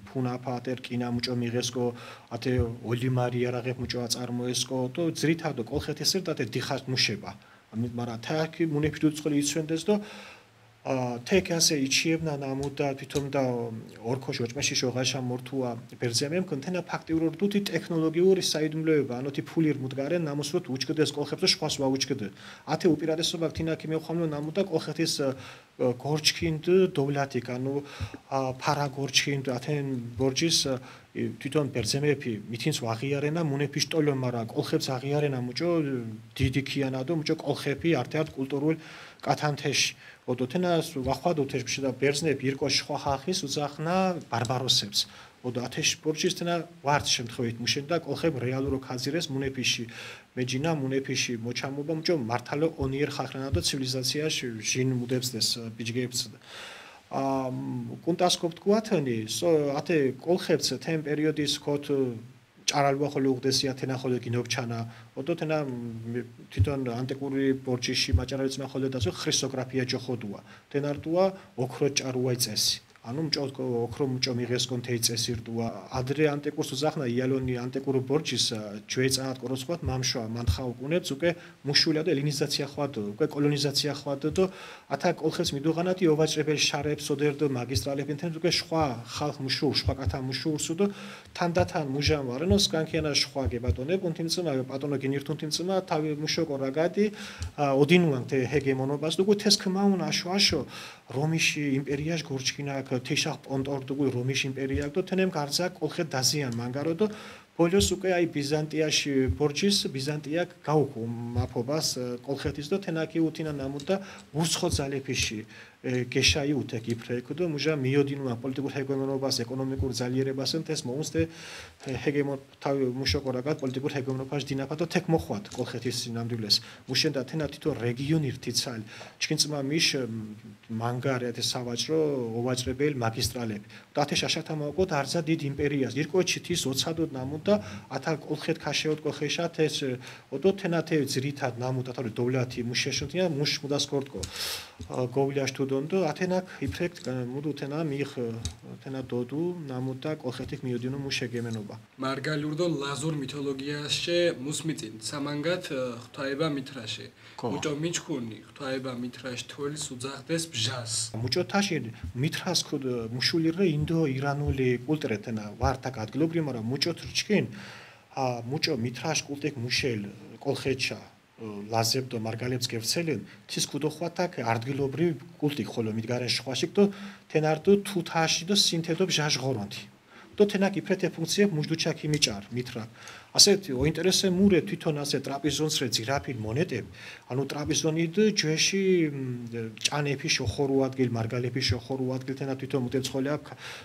ფუნაფა ტერკინა მუჭო მიღესკო ათე ოლიმარი არაღებ მუჭო აწარმოესკო და ძრითადო კოლხეთესერ და ათე დიხას მუშება მაგრამ თაკი მუნეფიდუ წყალი იცვენდეს და თეკ ასე იჩიებნა ნამუდა თვითონ და ორქოშ ოჭმეში შოღაშა მორთუა ბერძემემ კონთენა ფაქტიურად თუთი ტექნოლოგიური საიდუმლოება ანოთი ფულირ მუდგარენ ნამოსროთ უჩქდეს კოლხებს და შვას ვაუჩქდე ათე უპირატესობა თინაკი მეხვამლო ნამუდა კოლხეთის გორჩქინდ დოვლათიკ ანუ ფარაგორჩქინდ ათენ ბორჯის თვითონ ბერძემეფი მითინს ვაღიარენა მუნეფიშ ტოლო მარა კოლხებს აღიარენა მუჭო დიდი ქიანა და მუჭო კოლხები არტ კულტურულ კათანთეში ოდოთენას ვახვადოთეში და ბერძნები ირკო შხვა ხახის უძახნა ბარბაროსებს ოდო ათეში ბორჯისთნა ვართ შემთხვევით მუშენ და კოლხებ რეალურო ხაზირეს მუნეფიში მეჯინა მუნეფიში მოჩამობა მუჭო მართალო ონიერ ხახრანა და ცივილიზაციაში ჟინ მუდებსდეს ბიჯგებს კუნტასკოპ თქვათანი ათე კოლხებს თემ პერიოდის ხოთ ჭარალვა ხოლე უღდესია თენა ხოლე გინობჩანა ოდოთენა თვითონ ანტიკური ბორჯიში მაჭარალიც ხოლე და ხრისტოგრაფია ჯოხოდუა თენარტუა ოქრო ჭარუა წესი ანუ მჭო ოქრო მჭო მიღესკონ თეი წესირდუა ადრე ანტიკურს უზახნა იალონი ანტიკურ ბორჯის ჩვეწანად კოროსხოთ მამშვა მანთხა უკუნებს უკვე მუშულა და ელინიზაცია ხვადო უკვე კოლონიზაცია ხვადო და ათა კოლხებს მიდუღანათი ოვაჭრებელ შარებს ოდერდო მაგისტრალებენ თენ უკვე შხვა ხალხ მუშურ შხვა კათა მუშურსუ და თანდათან მუჟამ ვარენოს კანკიანა შხვა გებატონებ უნთიმცმა პატონო გინირთუნთიმცმა თავი მუშოკო რაგადი ოდინუან თე ჰეგემონობას და უკვე თესკმაუნ აშო რომიში იმპერიაშ გორჩკინა თიშახ პონტორდუ რომიში იმპერია და თენემ გარზა კოლხე დაზიან მანგარო და ბოლოს უკვე აი ბიზანტიაში ბორჯის ბიზანტია გაუქო მაფობას კოლხეთის და თენაკი უთინა ნამუდა ურცხო ძალეფიში გეშაი უთეკ იფრეკ და მუჟა მიოდინუა პოლიტიკურ ჰეგემონობას ეკონომიკურ ძალიერებას ეს მოუნსდე ჰეგემონ თავი მუშოკორაგად პოლიტიკურ ჰეგემონობას დინაფა და თეკ მოხვად კოლხეთის ნამდვილეს მუშენ და თენა თითო რეგიონი რთიცალ ჩკინწმა მიშ მანგარე ათე სავაჭრო ოვაჭრებელ მაგისტრალები და ათე შაშათა მოყოთ არძა დიდ იმპერიას ირკოჩი თის ოცადოდ ნამუდა ათა კოლხეთ ქაშეოდ კოლხეშა თეს ოდო თენა თე ძრითად ნამუდა თავი დოვლათი მუშეშუნთია მუშ მუდასკორტკო გოვლიაში თუდონდო ათენაკ იფრექტ მუდუ თენა მიხ თენა დოდუ ნამუდა კოლხეთიქ მიოდინო მუშეგემენობა მარგალურდო ლაზურ მითოლოგიაში მუსმიწინ სამანგათ ღვთაება მითრაში მუჭო მიჩქუნი ღვთაება მითრაში თოლის უძახდეს ბჟას მუჭო თაში მითრას მუშულირე ინდო ირანული კულტურა თენა ვართა ადგილობრივი მაგრამ მუჭო თრჩკინ მუჭო მითრаш კულტიკ მუშელ კოლხეთშა ლაზებდო მარგალებს გევცელენ თის კუდოხვათაკ ადგილობრივი კულტიკ ხოლო მიდგარენ შვაშიკ და თენარტო თუთაში და სინთედო ბჟაჟღორონთი და თენაკ იფრეთე ფუნქცია მუჟდუჩაკი მიჭარ მითრა ასეთი ოინტერესე მურე თვითონ ასე ტრაპიზონსრე ძირაფილ მონეტებ ანუ ტრაპიზონი და ჯეში ჭანეფი შოხორუ ადგილ მარგალეფი შოხორუ ადგილ თენა თვითონ მუტეცხოლია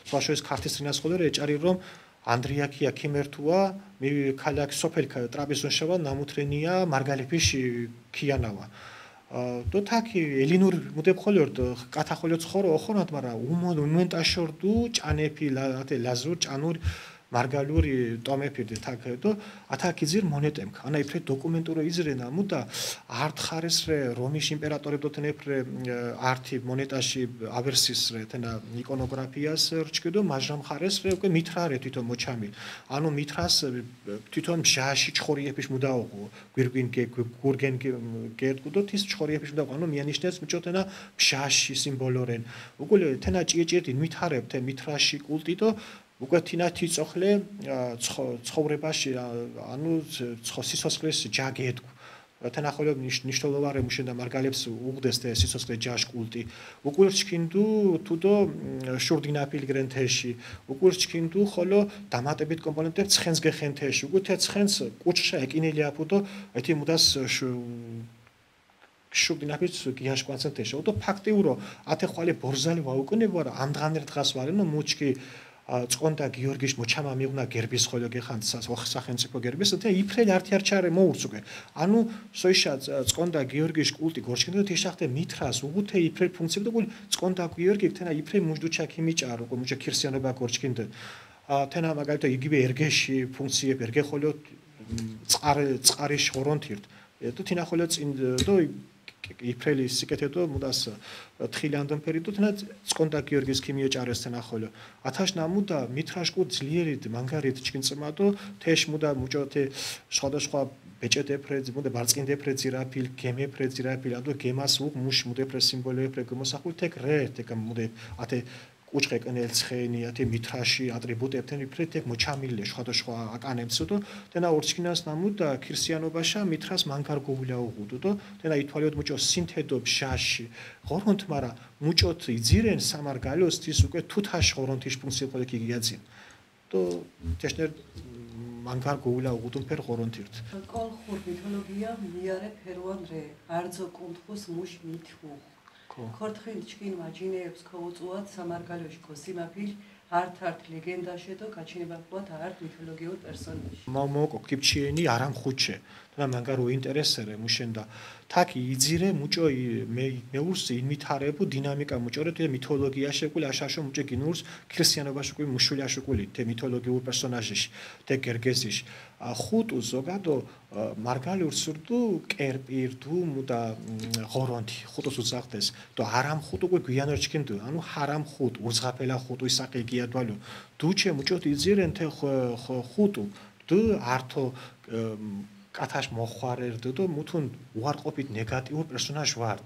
სვაშოის ქართის რინას ხოლე ეჭარი რომ ანდრიაკია ქიმერთუა მე ქალაქ სოფელ ტრაპიზონშავა ნამუთრენია მარგალეფიში ქიანავა და თაკი ელინურ მუდებხოლორდ კათახოლო ცხორო ოხონად მაგრამ უმონტაშორდუ ჭანეფი ლაზურ ჭანურ მარგალური ტომეფირდე თაკედო ათაკიზირ მონეტემ ანა იფრე დოკუმენტურა იზრენა მუდა არტ ხარესრე რომის იმპერატორებდოთენ ეფრე არტი მონეტაში ავერსისრე თენა იკონოგრაფიას რჩკედო მაჟრამ ხარესრე უკვე მითრარე თვითონ მოჩამილ ანუ მითრას თვითონ მშაში ჩხორიეფის მუდაოღო გვირგვინ გურგენ გერდგუდო თის ჩხორიეფის მუდაოღო ანუ მიანიშნეს მჭოთენა მშაში სიმბოლორენ უკვე თენა ჭიეჭიერთი მითარებ თე მითრაში კულტიტო უკვე თინათი წოხლე ცხოვრებაში ანუ სიცოცხლის ჯაგეთკუ თანახოლებ ნიშნულოვარე მუშენდა მარგალებს უღდეს თე სიცოცხლე ჯაშ კულტი უკვე რჩქინდუ თუდო შურდინაფილ გრენთეში უკვე რჩქინდუ ხოლო დამატებით კომპონენტებ ცხენს გეხენთეში უკვე თე ცხენს კუჩშა ეკინელი აფუდო ეთი მუდას შურდინაფილ გიაშ კონცენტრეში ოდო ფაქტიურო ათე ხვალე ბორზალი ვაუკუნებო რა ამდღანერ დღას ვარენო მუჩკი წონდა გიორგის მოჩამა მიღნა გერბის ხოლო გეხანთ სახელმწიფო გერბის და იფრელ არტიარჩარე მოურც უკვე ანუ სოიშა წონდა გიორგის კულტი გორჩქინდა თიშახტე მითრას უგუთე იფრელ ფუნქციები და წონდა გიორგი თენა იფრელ მუჯდუჩა ქიმიჭარო მუჯა ქირსიანობა გორჩქინდა თენა მაგალითად იგივე ერგეში ფუნქციები ერგე ხოლო წყარის ხორონთირთ და თინა ხოლო წინ და იფრელი სიკეთედო მუდას თხილანდან პერიოდო თენა წონდა გიორგის ქიმიეჭარეს თენა ხოლო ათაშ ნამუდა მითრაშკუ ძლიერით მანგარით ჩკინწმადო თეშ მუდა მუჭოთე სხვადასხვა ბეჭედე ფრეძ მუდა ბარწკინდე ფრეძი რაფილ გემე ფრეძი რაფილ ანდო გემას უღ მუშ მუდე ფრე სიმბოლოე ფრე გმოსახულ თეკ რე თეკ მუდე ათე კუჭყე კნელცხენი ათე მითრაში ატრიბუტებთან იფრე თეკ მოჩამილე სხვადასხვა აკანემცოდო თენა ორჩკინას ნამუდა ქირსიანობაშა მითრას მანგარგოულა უღუდო თენა ითვალიოდ მუჭო სინთედო ბშაში ღორონთ მარა მუჭოთ იძირენ სამარგალოს თვის უკვე თუთაშ ღორონთიშ ფუნქცია ხოლე გიგიაცინ და თეშნერ მანგარგოულა უღუდო ფერ ღორონთირთ კოლხურ მითოლოგია მიარე ფერვან რე არძო კუნთხუს მუშ მითუ ქორთხენ ჩკინ მაჯინეებს ქოუწუათ სამარგალოში ქოსიმაფილ ართ ლეგენდაში და გაჩინება ყოთ ართ მითოლოგიურ პერსონაჟი მოკო კიფჩიენი არამ ხუჩე და მანგარო ინტერესერე მუშენდა თაკი იძირე მუჭო მეურს ინმითარებუ დინამიკა მუჭორე თე მითოლოგიაში ყული აშაშო მუჭე გინურს ქრისტიანობაში ყული მუშულიაში ყული თე მითოლოგიურ პერსონაჟში თე გერგეზიში ხუტუ ზოგადო მარგალურ სურდუ კერპირდუ მუდა ღორონთი ხუტუს უძახდეს და არამ ხუტუ ყი გვიანორჩქინდუ ანუ ჰარამ ხუტ უძღაფელა ხუტუ ისაყი გიადვალო დუჩე მუჭოთ იძირენ თე ხუტუ დუ ართო კათაშ მოხვარერდო და მუთუნ უარყოფით ნეგატიურ პერსონაჟ ვარ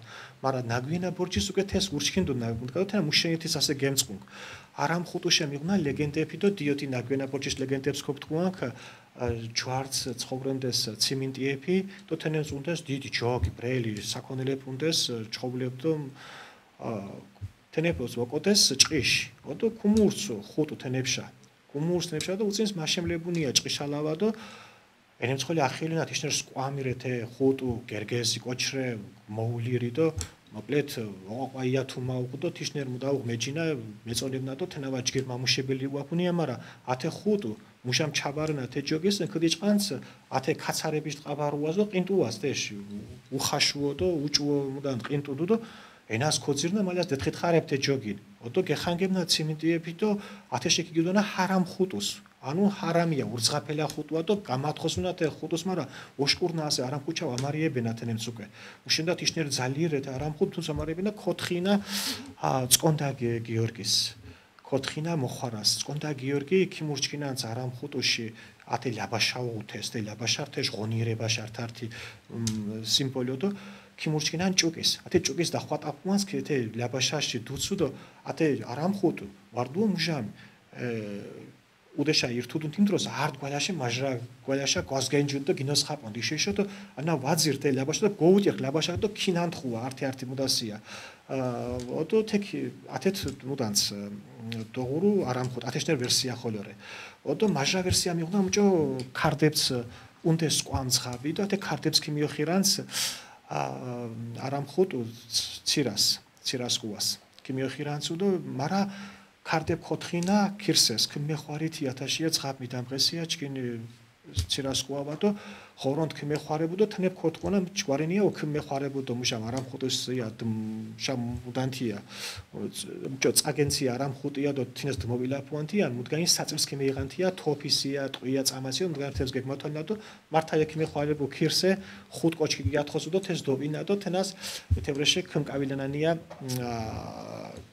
მაგრამ ნაგვინა ბორჯის უკვე თეს ურჩქინდო ნაგუნდა და მუშენეთის ასე გემწყუნ არამ ხუტუშე მიღნა ლეგენდები და დიოთი ნაგვინა ბორჯის ლეგენდებს ქობთქუანქ ჯვარც ცხოვრენდეს ციმინტიეფი და თენეს უნდეს დიდი ჯოგი ბრელი საქონელებ უნდეს ჩხობლებდო თენეფოს ვოკოდეს ჭყიში ოდო კუმურცო ხუტუ თენეფშა კუმურს თენეფშა და უცინს მაშემლებუნია ჭყიშალავა და ენემცხოლი ახილინა თიშნერ სკვამირეთე ხუტუ გერგეზი კოჩრე მოულირი და მოკლედ ოყვაია თუ მაუყდო თიშნერ მუდაუღ მეჯინა მეწოლებნა და თენავა ჯგირ მამუშებელი ვაფუნია მარა ათე ხუტუ მუშამ ჩაბარნა თე ჯოგის ქდი ჭყანც ათე კაცარების ყაბარუას და ყინტუას თეში უხაშუო და უჭუო მუდან ყინტუდუ და ენას ქოძირნა მალას დეთხით ხარებთე ჯოგინ ოდო გეხანგებნა ციმიტიები და ათე შეკიგდონა ჰარამ ხუტუს ანუ ჰარამია ურძღაფელა ხუტვა და გამათხოსუნა თე ხუტუს მარა ოშკურნა ასე არამ ხუჩა ამარიებენა თენემ ცუკე უშენდა თიშნერ ძალიერეთ არამ ხუთუს ამარიებენა ქოთხინა წონდა გიორგის ქოთხინა მოხარას წონდა გიორგი ქიმურჩკინანც არამ ხუტუში ათე ლაბაშაუთეს თე ლაბაშართეშ ღონიერება შართართი სიმბოლო და ქიმურჩკინან ჭუკის ათე ჭუკის დახვატაფუანს ქეთე ლაბაშაში დუცუ და ათე არამ ხუტუ ვარდუ მუჟამი უდეშა ირთუდუნ თიმ დროს ართ გვალაში მაჟრა გვალაშა გაზგენჯუნ და გინოს ხაპონდი შეშო და ანა ვაძირთე ლაბაშა და გოუტიხ ლაბაშა და ქინანთხუა არტი მუდასია ოდო თექი ათეთ მუდანც დოღურუ არამხოთ ათეშნერ ვერსია ხოლორე ოდო მაჟრა ვერსია მიღნა მუჭო ქარდებს უნდეს ყვამცხავი და ათე ქარდებს ქიმიოხირანს არამხოთ ცირას ყუას ქიმიოხირანს უდო მარა ქარდებ ხოთხინა ქირსეს ქმეხვარით იათაშია ცხაპი დამღესია ჩკინი ცირასკუავადო ხორონთ ქიმეხარებუდო თნებ ქოთყონა ჯგვარენია ოქიმეხარებუდო მუშამ არამხუტოსია შამ მუდანთია მჭო წაგენცია არამხუტია დო თინეს დმობილაფუანთიან მუდგანი საწევს ქიმეიღანთია თოფისია ტყვია წამასიო მდგართებს გეგმათონადო მართალია ქიმეხარებუ ქირსე ხუთ კოჩკი გიათხოსუდო თეს დობინადო თენას ეთევრეშე ქიმკავილანანია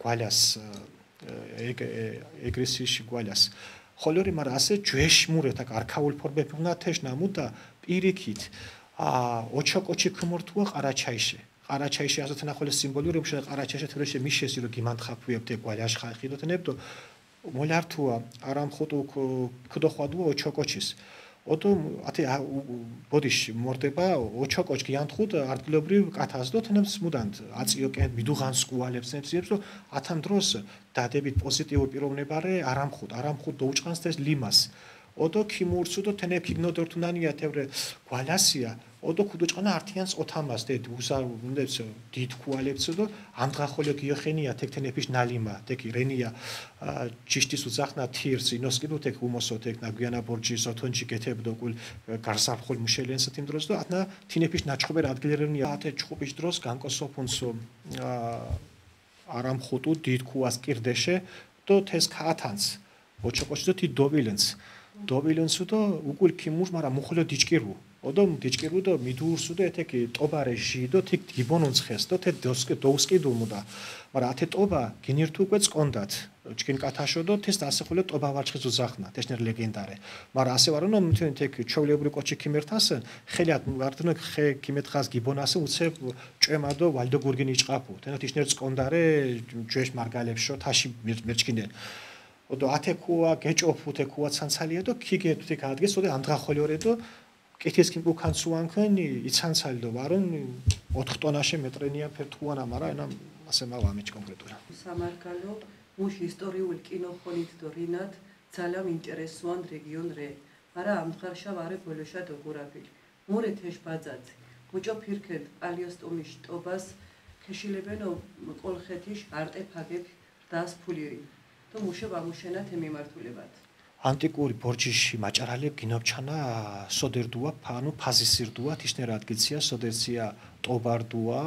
გვალას ეგრესიში გვალას ხოლორი მაგრამ ასე ჯვეშმურეთა არქაულ ფორმები უნდა თეშნამუდა პირიქით ოჩოკოჩი ქმორთუა ყარაჩაიში ასეთ ნახოლე სიმბოლური მშე ყარაჩაიში თრეშე მიშესი რო გიმანთხაფუებდე გვალაშ ხახილოთნებდო მოლართუა არამხუტუ ქდოხვადუა ოჩოკოჩის ოდო ათე ბოდიში მორდება ოჩოკოჩ გიანთხუდ არტილობრივ კათასდო თნებს მუდანთ აწიოკენ მიდუღანს კუალებს ნებსიებს რომ ათამ დროს დადებით პოზიტიურ პიროვნებარე არამხუდ დაუჭყანს ეს ლიმას ოდო ქიმურსუდო თენებ ქიგნოდორთუნანია თევრე გვალასია ოდო ქუდუჭყანა ართიანს ოთამას დედ უსაუნდებს დიდ კუალებსუდო ამდღახოლე გიოხენია თექტენეფის ნალიმა თეკი რენია ჯიშტის უძახნა თირს ინოსკიდუ თეკ უმოსო თეკ ნაგვიანა ბორჯი სოთონჯი გეთებდო კულ გარსაფხოლ მუშელენს თიმ დროს დო ათნა თინეფის ნაჩხუბერ ადგილერენია ათე ჩხუბის დროს განკოსოფუნსო არამხუტუ დიდ კუას კირდეშე დო თეს ქათანს ოჩოკოშდო თი დობილენსუდო უკულ ქიმურ მარა მუხლო დიჭკირუ ოდო დიჭკირუდო მიდურსუდო ეთეკი ტობარე ჟიდო თიქ გიბონუნცხესდო თე დოუსკიდუმუდა მარა ათე ტობა გინირთუ უკვე წკონდათ ჩკინ კათაშოდო თეს დასახულე ტობა ვარჩხის უზახნა თეშნერ ლეგენდარე მარა ასე ვარონო მთენ თეკ ჩოვლებრი კოჩი ქიმერთას ხელიათ ვარდნო ხე ქიმეთხას გიბონასე უცე ჭემადო ვალდო გურგინი ჭყაფუ თენა თიშნერ წკონდარე ჯეშ მარგალებშო თაში მერჩკინდენ ოდო ათეკუა გეჭოფუ თეკუა ცანცალია დო ქიგეთუ თეკ ადგეს ოდე ამდღახოლიორედო კეთის კიმპუქანცუანქენი იცანცალდო ვარონ 4 ტონაშე მეტრენია ფერთხუანა მარა ენა ასე მავამეჩ კონკრეტულად სამარგალო მუშ ისტორიული კინოხონით დო რინათ ძალიან ინტერესუან რეგიონ რე მარა ამდღარშა ვარე ბოლოშა დოგურაფილი მორე თეშ ბაძაცი მუჭო ფირქეთ პალიოსტომიშ ტობას ქეშილებენო კოლხეთიშ არტეფაგებ დას ფულირი და მუშება მუშენათ ემიმართულებად ანტიკური ბორჯიში მაჭარალებ გინობჩანა სოდერდუა ფანუ ფაზისირდუა თიშნერ ადგიცია სოდერცია ტობარდუა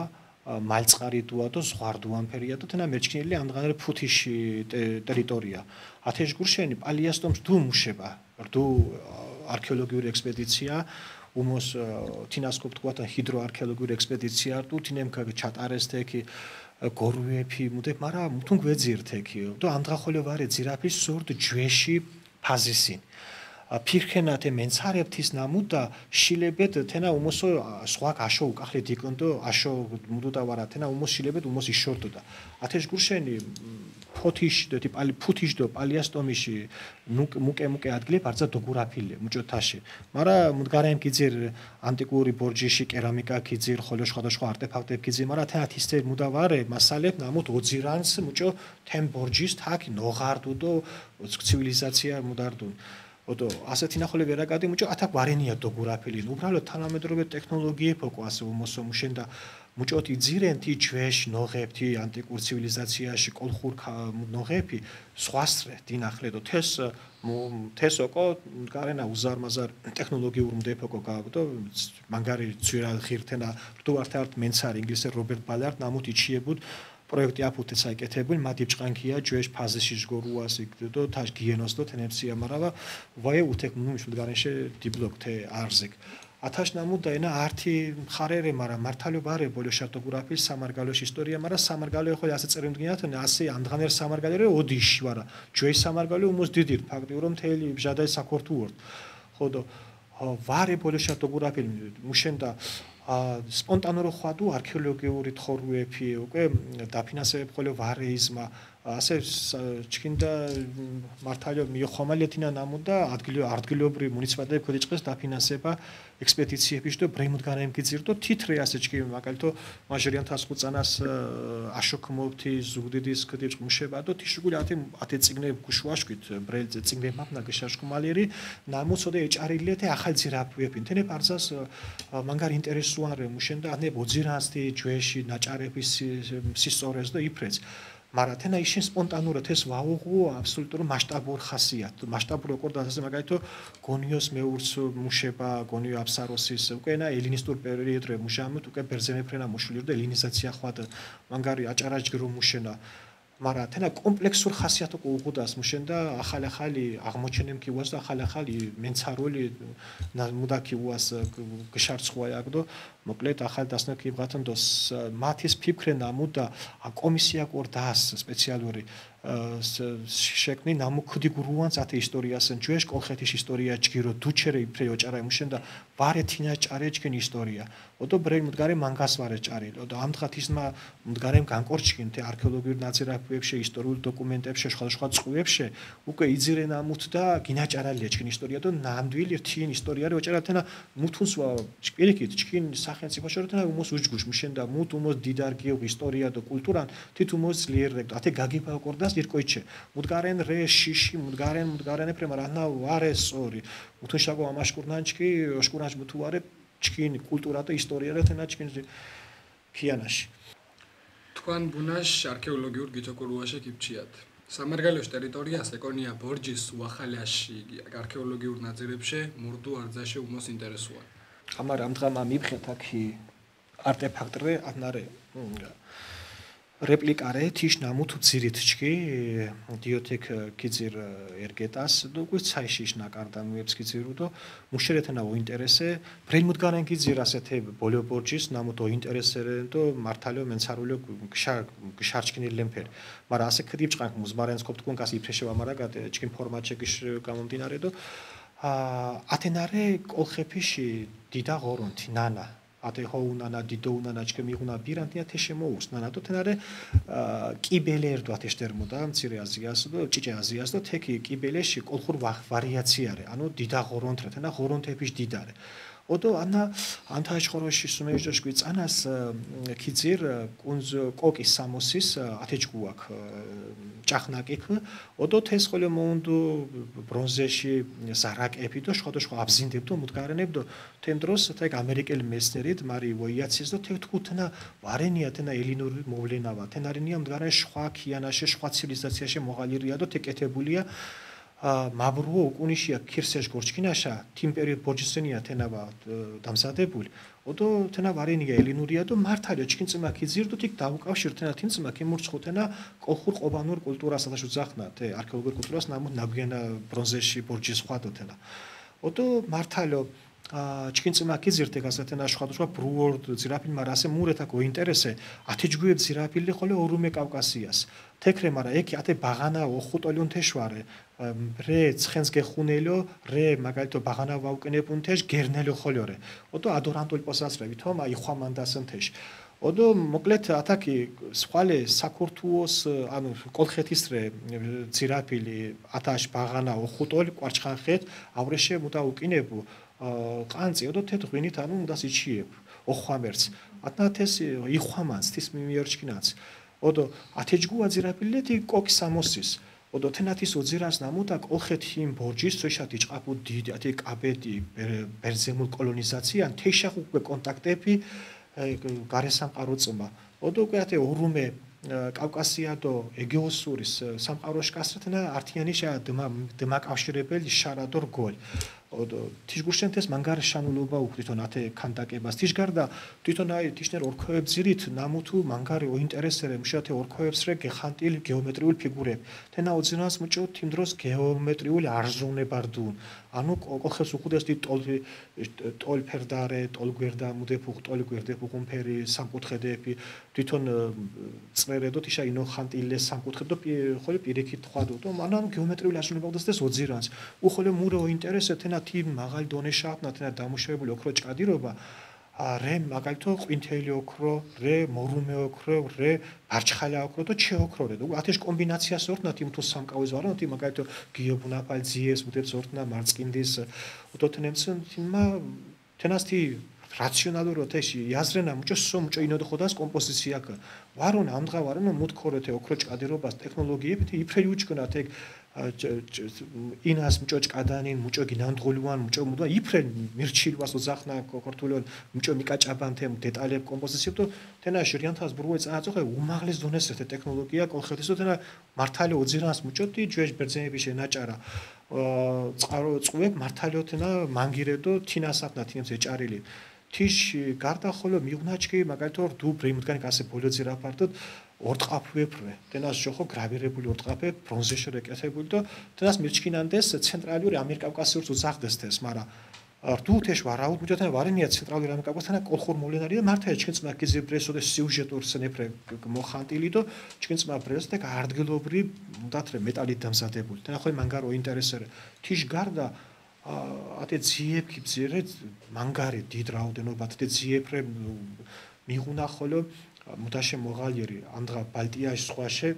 მალწყარიდუა და ზღვარდუანფერია და თენა მერჩქინელი ამდღანერ ფუთიში ტერიტორია ათეშ გურშენი პალიასტომს დუ მუშება რდუ არქეოლოგიური ექსპედიცია უმოს თინასკოპ თქვა ჰიდროარქეოლოგიური ექსპედიცია რდუ თინემკა ჩატარეს თეკი გორუეფი მუდებ მარა თუნ გვეძირთეკი და ამდღახოლე ვარე ძირაფის სორდ ჯვეში ფაზისინ ფირქენათე მენცარებთის ნამუდა შილებეთ თენა უმოსო სხვა გაშო უკახლე დიკონდო აშო მუდუდა ვარა თენა უმოს შილებეთ უმოს იშორდოდა ათეშ გურშენი ფოთიშ დო ფუთიშ დო პალიასტომიში მუკე ადგილე ბარძა დოგურაფილე მუჭოთაში მარა მდგარემ გიძირ ანტიკური ბორჯიში კერამიკა გიძირ ხოლო სხვადასხვა არტეფაქტები გიძირ მარა თენა თისტე მუდავარე მასალებ ნამუთ ოძირანს მუჭო თემ ბორჯის თაკ ნოღარდუ დო ცივილიზაცია მუდარდუ ოდო ასეთი ნახოლე ვერაკადი მუჭო ათაკ ვარენია დოგურაფილი უბრალოდ თანამედროვე ტექნოლოგიები ფოკო ასე უმოსო მუშენდა მუჭოთი ძირენთი ჯვეშ ნოღებთი ანტიკურ ცივილიზაციაში კოლხურ ნოღები სხვასრე დინახლედო თეს ოკო გარენა უზარმაზარ ტექნოლოგიურ მდეფოკო გავდო მანგარი ძირა ხირთენა რდუართართ მენცარ ინგლისე რობერტ ბალარდ ნამუთ იჩიებუდ პროექტი აფუთე საიკეთებულ მადი ჭყანქია ჯვეშ ფაზიში ჟგორუას იგდო თაშ გიენოსდო თენებსია მარავა ვაე უთეკ მუშ მდგარენშე დიბლოქთე არზეკ ათაშ ნამუდა ენა ართი მხარერე მარა მართალო ბარე ბოლოშარტოგურაფის სამარგალოშ ისტორია მარა სამარგალო ხო ასე წერიმდგინათ ასე ამდღანერ სამარგალერე ოდიში ვარა ჯვეშ სამარგალო უმოს დიდირ ფაქტიურო მთელი ბჟადაი საქორთუორ ხოდო ვარე ბოლოშარტოგურაფი მუშენდა სპონტანურო ხვადუ არქეოლოგიური თხოვეფი უკვე დაფინანსებ ხოლე ვარეიზმა ასე ჩქინდა მართალო მიოხომალეთინა ნამუდა ადგილობრივ მუნიციპალიტეტები ქოდიჭყეს დაფინანსება ექსპედიციებში და ბრემუდგანემ გიძირდო თითრე ასე ჩქი მაგალითო მაჟორიან თასყუწანას აშოქმობთი ზუგდიდის ქოდიჭ მუშება და თიშგული ათე წიგნე გუშუაშკით ბრელზე წიგნე მაპნა გაშაშკმალიერი ნამუცოდე ეჭარილეთე ახალძირაფუეფინ თენე პარზას მანგარ ინტერესუარე მუშენდა ათნე ბოძირანსთი ჯვეში ნაჭარების სისტორეს და იფრեց მაგრამ თენა ისინი სპონტანურად ეს ვაუღო აბსოლუტურ მასშტაბურ ხასიათ მასშტაბურ როგორ დასაზე მაგალითო გონიოს მეურს მუშება გონიო აფსაროსის უკენა ელინისტურ პერიოდრე მუშამოთ უკვე ბერძენეფრენა მუშულირდა ელინიზაცია ხვად მანგარი აჭარაჯგრო მუშენა მაგრამ თენა კომპლექსურ ხასიათო უღუდას მუშენდა ახალი აღმოჩენემ კივას და ახალი მენცარული მუდაკი უას გშარცხვაიაგდო მოკლედ ახალ დასნაკი ბღათანდოს მათის ფიქრე ნამუდა კომისია კორდას სპეციალური შექმნი ნამუქდი გურუანს ათე ისტორიასენ ჯუეშ კოლხეთის ისტორია ჯგირო დუჩერე იფრე ოჭარა მუშენდა ბარეთინა ჭარე ჯგენ ისტორია ოდო ბრელ მდგარე მანგას ვარე ჭარი ოდო ამთხათ ისმა მდგარემ განკორჩკინ თე არქეოლოგიურ ნაცირაფებში ისტორიულ დოკუმენტებში სხვადასხვა წყუებში უკვე იძირენ ამუთ და გინაჭარალია ჯგენ ისტორია და ნამდვილი რთიან ისტორია რო ოჭარა თენა მუთუნს პირიქით ჯგენ სახელმწიფოშორთნა უმოს უჯგუშ მუშენდა მут უმოს დიდარგიო ისტორია და კულტურან თით უმოს ძლიერრეკ ათე გაგიფა კორდას ირკოიჩე მუდგარენ რე შიში მუდგარენ ეფრემა რანა ვარე სორი მუთუშაგო ამაშკურნანჩკი ოშკურანჩ მუთუ ვარე ჩკინ კულტურა და ისტორია და თენა ჩკინ ქიანაში თქვენ ბუნაშ არქეოლოგიურ გიჩოკურუაში კიფჩიათ სამარგალოშ ტერიტორიას ეკონია ბორჯის უახალაში არქეოლოგიურ ნაძირებში მურდუ არძაში უმოს ინტერესუა ამარ ამდგამა მიფხეთ აქი არტეფაქტრე ანარე რეპლიკარე თიშ ნამუთ ძირითჩკი დიოთეკ კიძირ ერგეტას უკვე ცაიშიშ ნაკარდამებს კიძირუ და მუშერეთნა უინტერესე ბრელმუდგარენ კიძირ ასეთე ბოლიობორჯის ნამუთ უინტერესერენ და მართალიო მენცარულიო გშარჩკინი ლემფერ მაგრამ ასე ქდიბჭყან მუზმარენს კოპტკუნ კას იფრეშევა მაგრამ ჩკინ ფორმატჩეკიშ გამომდინარე და ათენარე კოლხეფიში დიდა ღორონთი ნანა ათე ჰოუნანა დიდოუნანა ჩკემი უნა ბირანტია თეშემოუს ნანა და თენარე კიბელერდო ათეშტერმოდა მცირე აზიას და ჭიჭე აზიას და თეკი კიბელეში კოლხურ ვარიაციარე ანუ დიდა ღორონთრე თენა ღორონთეფიშ დიდარე ოდო ანა ანთაშ ხოროში სუმეჟოშკი წანას კიძირ კუნზ კოკის სამოსის ათეჯგუაკ ჭახნაკიქ ოდო თესხოლე მოუნდუ ბრონზეში ზარაკეფი და სხვადასხვა აბზინდებდო მუდგარენებდო თემდროს თეკ ამერიკელ მესტერით მარი ვოიაცის და თეკ თქუთნა ვარენია თენა ელინური მოვლენავა თენარენია მდგარენ სხვა ქიანაში სხვა ცივილიზაციაში მოღალირია და თეკეთებულია მაბრუო უკუნიშია ქირსეშ გორჩკინაშა თიმ პერიოდ ბორჯისენია თენავა დამზადებული ოდო თენა ვარენია ელინურია და მართალია ჩკინწმა ქიძირდო თიქ დაუკავშირ თენა თიმწმა ქიმურცხო თენა კოლხურ ყობანურ კულტურასა და შუძახნა თე არქეოლოგიურ კულტურას ნამუ ნაბგენა ბრონზეში ბორჯის ხვადო თენა ოდო მართალო ჩკინწმა ქიძირდე გასათენა სხვადასხვა ბრუორდ ძირაფილ მაგრამ ასე მურეთა გოინტერესე ათეჯგუებ ძირაფილი ხოლე ორუმე კავკასიას თეკრე მაგრამ ეკი ათე ბაღანა ოხუტოლიონ თეშვარე რე ცხენს გეხუნელიო რე მაგალითო ბაღანა ვაუკენებუნ თეშ გერნელიო ხოლიორე ოდო ადორანტულ პოსასრები თო მაი ხვამანდასენ თეშ ოდო მოკლედ ათაკი სხვალე საქურთუოს ანუ კოლხეთისრე ძირაფილი ათაშ ბაღანა ოხუტოლ კვარჩხანხეთ ავრეშე მუდა უკინებუ ყანწი ოდო თეთღვინით ანუ მუდას იჩიებ ოხვამერც ათნათეს იხვამანს თის მიმიორჩკინაც ოდო ათეჯგუა ძირაფილეთი კოკ სამოსის ოდო თენათის ოძირას ნამუდა კოლხეთი ბორჯის სოშათი ჭყაპუ დიდი ათე კაბედი ბერძემულ კოლონიზაციან თეშახ უკვე კონტაქტები გარესამყარო წმა ოდო უკვე ათე ორუმე კავკასია და ეგეოსურის სამყაროში კასრეთნა ართიანიშა დემაკავშირებელი შარადორ გოლ ოდო თიშგუშენთეს მანგარ შანულობა უხდითონ ათე კანდაკებას თიშგარდა თვითონ აი თიშნერ ორქოებ ძირით ნამუთუ მანგარი ოინტერესერე მუშათე ორქოებს რე გეხანტილ გეომეტრიულ ფიგურებ თენა ოძინას მუჭო თიმდროს გეომეტრიული არზუნებარდუნ ანუ კოლხებს უხდეს ტოლფერდარე ტოლგვერდა მუდეფუ ტოლგვერდეფუ ყუმფერი სამკუთხედები თვითონ წვერედო თიშა ინოხანტილე სამკუთხედო ხოლე პირიქით ხვადო და მანამ გეომეტრიული არზუნება უხდეს ოძირანს უხოლე მურე ოინტერესე თენა თი მაღალი დონეშააფნა თენა დამუშავებული ოქრო ჭადირობა რე მაგალითო ყვინთელი ოქრო რე მორუმე ოქრო რე ბარჩხალა ოქრო და ჩე ოქრო რე და ათეშ კომბინაციას ორთნა თი თუ სამკავის ვარონ თი მაგალითო გიობუნაფალ ძიეს მუდებს ორთნა მარწკინდის უთოთნემცენ თიმა თენასთი რაციონალურ თეში იაზრენა მუჭო სო მუჭო ინოდო ხოდას კომპოზიცია ვარონ ამდგა ვარონ მუდქორეთე ოქრო ჭადირობას ტექნოლოგიები თი იფრე უჭკნა თე ინას მჭო ჭკადანინ მჭო გინანდღულუან მჭო მუდა იფრენ მირჩილვას ოძახნა ქორთულონ მჭო მიკაჭაბანთე დეტალებ კომპოზიციებდო თენა ჟირიანთას ბრუე წააწოხე უმაღლეს დონეს ერთ ტექნოლოგია კოლხეთისო თენა მართალი ოძირანს მჭოდი ჯუეშ ბერძენები შენაჭარა წყარო წვებ მართალიო თენა მანგირედო თინასათნა თინებს ეჭარილი თიშ გარდა ხოლო მიღნაჭკი მაგალითად დუ ბრიმდგან გასე ბოლოძი რაფარტოდ ორტყაფვეფრე თენას ჯოხო გრავირებული ორტყაფე ბრონზეში რეკეთებული და თენას მირჩკინანდეს ცენტრალური ამიერკავკასიურს უძახდესთეს მაგრამ რდუთეშ ვარაუდ მიჯოთანა ვარენია ცენტრალური ამიერკავკასთანა კოლხურ მოლენარი და მართლა ჩქინცმა კიზი ბრესო და სიუჟეტურ სნეფრე მოხანტილი და ჩქინცმა ბრესო და არდგილობრი მუდათრე მეტალით დამზადებული თენა ხო მანგარო ინტერესერე თიშ გარდა ათე ძიებკი ძიერე მანგარი დიდ რაოდენობა ათე ძიეფრე მიღუნა ხოლო მუდაშე მოღალიერი ამდღა ბალტიაში სხვაშე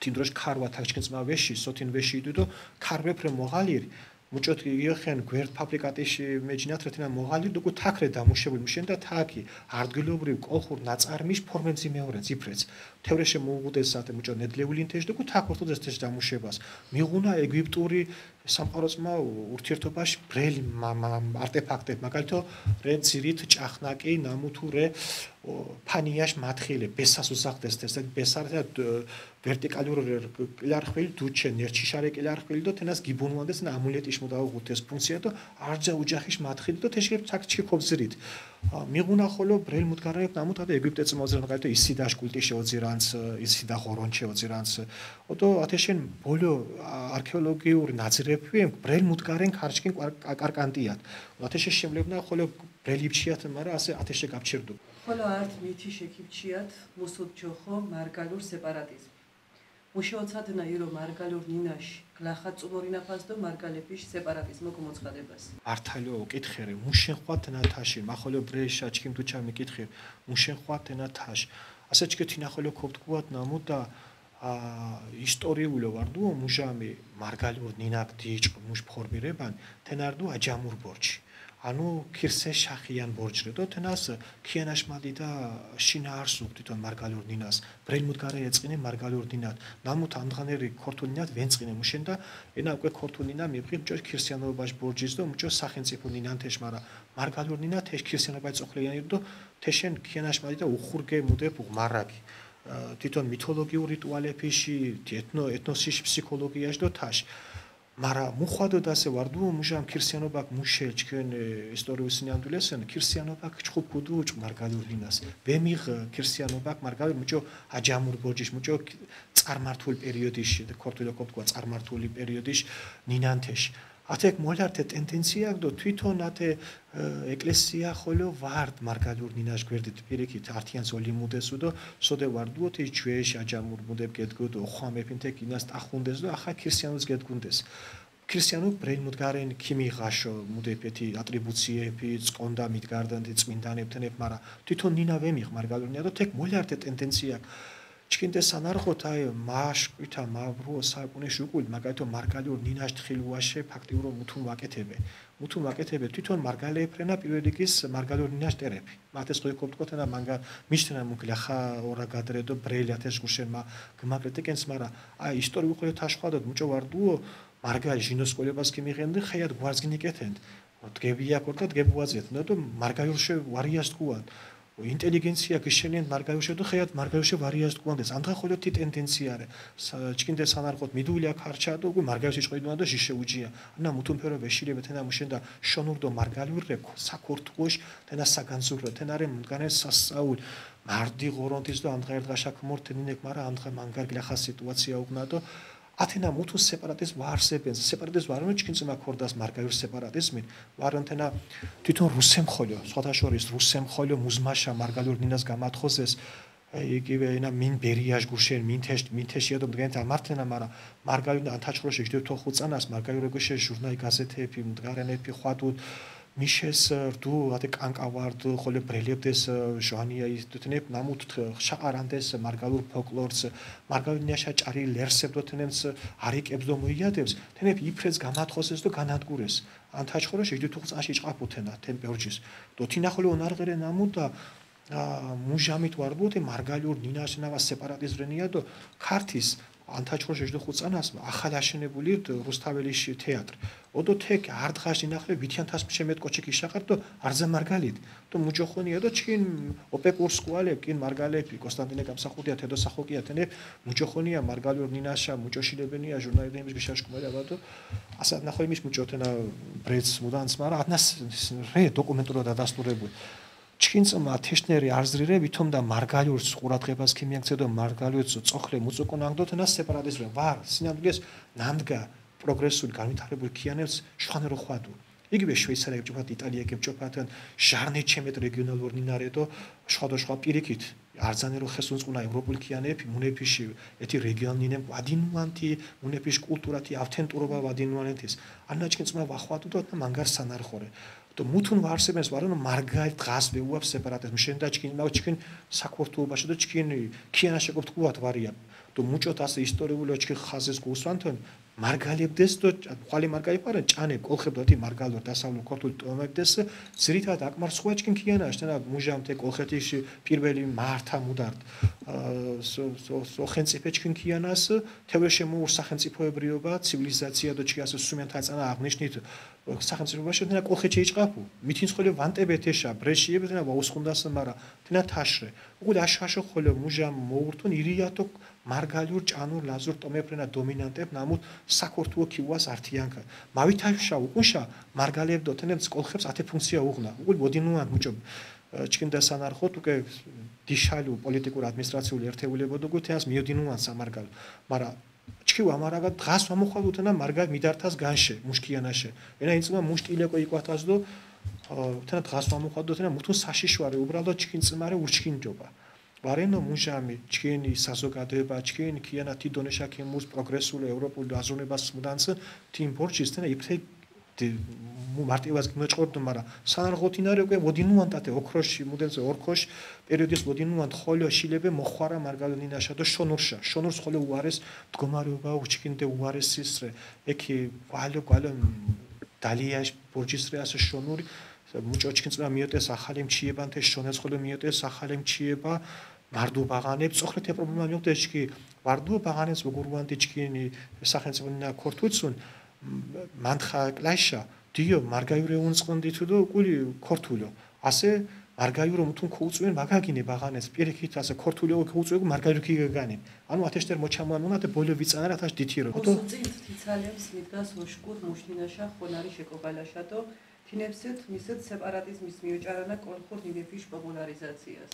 თინდროშ ქარვა თაჩკინცმა ვეში სოთინ ვეში იდუდო ქარვეფრე მოღალიერი მუჭოთ იოხენ გვერდ ფაბრიკატიში მეჯინათ რეთინა მოღალიერი დუგუ თაქრე დამუშებული მშენ და თაკი არდგილობრივ კოლხურ ნაწარმის ფორმებზე მეორე ციფრეც თევრეშე მოუღუდეს ათე მუჭო ნედლეული ინთეშ დუგუ თაკორთუდეს თეშ დამუშებას მიღუნა ეგვიპტური სამყაროსმა ურთიერთობაში ბრელი არტეფაქტები მაგალითად რე ძირით ჭახნაკი ნამუთურე ფანიაშ მათხილე ბესას უზახდეს ეს ბესარდა ვერტიკალური კილარხვილი დუჩე ნერჩიშარე კილარხვილი და თენას გიბუნვანდეს ამულეტიშ მოდაუღუთეს ფუნქცია და არჯა უჯახიშ მათხილი და თეშგებ ცაკჩი ხობზრით მიღუნა ხოლო ბრელ მუდგარებ ნამუთადა ეგვიპტეც მოძრან მაგალითად ისიდაშ კულტიში ოძირანს ისიდა ხორონჩე ოძირანს ოდო ათეშენ ბოლო არქეოლოგიური ნაძრები ბრელ მუდგარენ ქარჩკინ კარკანტიათ ათეშე შემლებნა ხოლო ბრელიბჩიათ მაგრამ ასე ათეშე გაბჩერდო ხოლო ართ მითი შეკიფჩიათ მუსუდ ჯოხო მარგალურ სეპარატიზმ მუშაოცადნა ირო მარგალურ ნინაში გლახა წუმორინაფას და მარგალეფიშ სეპარატიზმო გმოცხადებას ართალიო კითხერე მუშენ ხვათნა თაში მახოლო ბრეშა ჩქიმ თუ ჩამი კითხერ მუშენ ხვათნა თაში ასე ჩქეთინა ხოლო ქობთქუათ ნამუ და ისტორიულო ვარდუ მუშამი მარგალურ ნინაკ დიჭ მუშ ფორმირებან თენარდუ აჯამურ ბორჩი ანუ ქირსე შახიან ბორჯრედო თენას ქიანაშმადი და შინაარსუ თვითონ მარგალურ ნინას ბრელმუდგარე ეწყინე მარგალურ ნინად ნამუთ ამდღანერი ქორთუნინად ვენწყინე მუშენ და ენა უკვე ქორთუნინა მიბღი მჭო ქირსიანობაში ბორჯის და მჭო სახელმწიფო ნინანთეშ მარა მარგალურ ნინა თეშ ქირსიანობა წოხლიანი და თეშენ ქიანაშმადი და უხურგე მუდებ მარაგი თვითონ მითოლოგიური რიტუალებში ეთნოსის ფსიქოლოგიაში და თაში მარა მუხვადო დასე ვარდუ მუშამ ქირსიანობა მუშე ჩქენ ისტორიულ სინამდვილესენ ქირსიანობა ჩხუბგუდუ მარგალურ ნინას ვემიღ ქირსიანობა მარგალურ მუჭო აჯამურ ბორჯის მუჭო წარმართული პერიოდიში და ქორთულო ქობთქვა წარმართული პერიოდიში ნინანთეში ათეკ მოლართე ტენდენცია და თვითონ ათე ეკლესია ხოლო ვარდ მარგალურ ნინაშ გვერდით პირიქით ართიან ზოლი მუდესუ და სოდე ვარდუოთ ის ჯვეში აჯამურ მუდებ გედგუდ ხვამეფინთე კინას ტახუნდეს და ახა ქირსიანოს გედგუნდეს ქირსიანო ბრელმუდგარენ ქიმიღაშო მუდეფეთი ატრიბუციები წონდა მიდგარდანდი წმინდანებთენებ მარა თვითონ ნინა ვემიღ მარგალურ ნინა და თეკ მოლართე ტენდენცია ჩქინდე სანარხოთ აი მაშკვითა მაბრუო საკუნეში უკულ მაგალითად მარგალურ ნინაშ თხილუაშე ფაქტიურად მუთუნ ვაკეთებე თვითონ მარგალეფრენა პირველ რიგის მარგალურ ნინაშ ტერები მათეს ყოიქობთქოთანა მანგა მიშთენა მუკლახა ორა გადრედო ბრელი ათეს გუშენმა გმაკრეტიკენს მარა აი ისტორიულ ხოლო თაშხვადოდ მუჭო ვარდუო მარგალი ჟინოსკოლებას ქიმიღენდი ხეად გვარზგინიკეთენდ დგებია კორდა დგებუაზეთ ნო მარგალურშე ვარიას თქუან ინტელიგენცია გიშენიან მარგალუშე და ხეად მარგალუშე ვარიას თქუანდეს ამდღა ხოლო თი ტენდენციარე ჩქინდე სანარხოთ მიდულია ქარჩა და უკვე მარგალუშე ჭყიდუნა და ჟიშე უჯია ანა მუთუნფერო ვეშირებე თენა მუშენ და შონურდო მარგალურე საქორთქოშ თენა საგანზურო თენარე მდგანე სასაულ მარდი ღორონთის და ამდღა ერთღაშა ქმორთენინეკ მარა ამდღა მანგარგლა ხა სიტუაცია უგნა და ათენა მუთუ სეპარატიზმ ვარსებენს სეპარატიზმ ვარონო ჩქინცმა ქორდას მარგალურ სეპარატიზმი ვარონთენა თვითონ რუსემ ხოლო სხვათა შორის რუსემ ხოლო მუზმაშა მარგალურ ნინას გამათხოზეს იგივე ენა მინ ბერიაშ გუშენ მინთეშია და მდგენთ ამართენა მარა მარგალურ ანთაჭროში ჯდევ თოხუ წანას მარგალურ გუშე ჟურნალი გაზეთები მდგარენები ხვატუ მიშეს რდუ ათე კანკავარდ ხოლე ბრელებდეს ჟანია ის თნებ ნამუთ შაყარანდეს მარგალურ ფოლკლორს მარგალურ ნიაშა ჭარი ლერსებდოთნემს არიკებს და მოიადებს თნებ იფრეს გამათხოსეს და განადგურეს ანთაჭროში ჯდევ თოხუ წაში ჭყაფუთენა თემპერჯის დოთინა ხოლე უნარღერე ნამუ და მუჟამით ვარდუოთე მარგალურ ნინაშნავა სეპარატიზმრენია და ქართის ანთაჩხორ 65 წანას ახალ აშენებული რუსთაველის თეატრი. ოდო თეკ არტღაშ ინახლე ვითიანთას შემეთ კოჩი კიშახარ და არძა მარგალით. და მუჯოხონია და ჩკინ ოპეკურსკვალე კინ მარგალები კონსტანტინე გამსახურდია თედო სახოკია თენე მუჯოხონია მარგალიორ ნინაშა მუჯოშილებენია ჟურნალისტების გიშაშკმალია და ასად ნახო იმის მუჯოთენა ბრეც მუდანს მარა ადნას რე დოკუმენტურად დადასტურებული. ჩკინწმა თეშნერი არზრირე ვითომ და მარგალიორს ყურადღებას ქიმიაქცედო მარგალიორს წოხლე მუწუკონანგდოთენა სეპარატიზმ ვარ სინამდვილეს ნამდგა პროგრესული განვითარებული ქიანებს შვანერო ხვადუ იგივე შვეიცარიები ჭოფათ იტალიები ჭოფათ ჟარნე ჩემეთ რეგიონალურ ნინარედო სხვადასხვა პირიქით არძანერო ხესუნწყუნა ევროპული ქიანები მუნეფიში ეთი რეგიონინემ ვადინუანტი მუნეფიშ კულტურათი ავთენტურობა ვადინუანეთის ანაჩკინწმა ვახვადუ და მანგარ სანარხორე то мутун варсебენს ვარონ მარგალ დღას ვეუაფ სეპარატიზმ შენ და ჩკინ ნავჩკინ საქორთულობაში და ჩკინ ქიანაშე ყოფთქუათ ვარია то მუჭოთ ასე ისტორიული ჩკინ ხაზეს გუსვანთონ მარგალებდეს და ხალი მარგალი პარენ ჭანე კოლხებდათი მარგალო დასავლო ქორთული ტომებდეს ზრითად აკმარ სხვა ჩკინ ქიანაშ და მუჟამთე კოლხეთის პირველი მართა მუდარდ სახელმწიფო ჩკინ ქიანას თევეშე მურ სახელმწიფოებრიობა ცივილიზაცია და ჩკი ასე სუმენთა წანა აღნიშნით სახელმწიფოში და კოლხეთში იჭყაფუ მითინს ხოლე ვანტებეთეშა ბრეშიები და ვაუსხუნდას მარა და თაშრე უგულ აშაშო ხოლე მუჟამ მოურთონ ირიათო მარგალიურ ჭანურ ლაზურ ტომეფრენა დომინანტებ ნამუთ საქორთუო ქივას ართიანკა მავითაშა უკუშა მარგალებ დოთენებს კოლხებს ათე ფუნქცია უღნა უგულ ბოდინუან მუჭო ჩკინდა სანარხოთ უკვე დიშალუ პოლიტიკურ ადმინისტრაციული ერთეულებო და გუთეას მიოდინუან სამარგალო მარა ჩქივა მარაგა დღას მომხვალუთენა მარგა მიდართას განშე მუშკიანაშე ენა იწმა მუშტილეკო იკვათას და თენა დღას მომხვალუთენა მუთუნ საშიშვარე უბრალოდ ჩქინ წმარე ურჩქინჯობა ვარენო მუჟამი ჩქინი საზოგადოება ჩქინი ქიანათი დონეშა ქემუს პროგრესული ევროპული აზროვნებას მუდანს თიმ ბორჩის თენა იფრე მარტივას გიმეჭყორდო მარა სანარღოთინარე უკვე ვოდინუანტათე ოქროში მუდენზე ორქოშ პერიოდის ვოდინუანტ ხოლო შილებე მოხვარა მარგალინინაშა და შონურს ხოლო უარეს მდგომარეობა უჩქინდე უარესისრე ეკი ვალო დალიაშ ბორჯისრე ასე შონური მუჭოჩკინწმა მიოტეს ახალი მჩიებანთე შონეს ხოლო მიოტეს ახალი მჩიება ვარდუ ბაღანებს წოხრეთე პრობლემა მიოტეს ჩკი ვარდუ ბაღანებს უგურვანტი ჩკინი სახელმწიფონა ქორთუცუნ მანთხა კლაშა დიო მარგაიურე უნწყონდი თუ და უკული ქორთულო ასე მარგაიურო მუთუნ ქუწვენ მაგაგინე ბაღანეს პირიქით ასე ქორთულო ქუწვენ მარგაიურე ქიგანი ანუ ათეშტერ მოჩამანუნათე ბოლო ვიწანარ ათაშ დითირო ото თიცალებს მიდგას ოშკურ მუშტინაშა ხონარი შეკობალაშა და თინებსეთ მისეთ სეპარატიზმის მიოჭარანა კოლხურ ნინეფიშ პოპულარიზაციას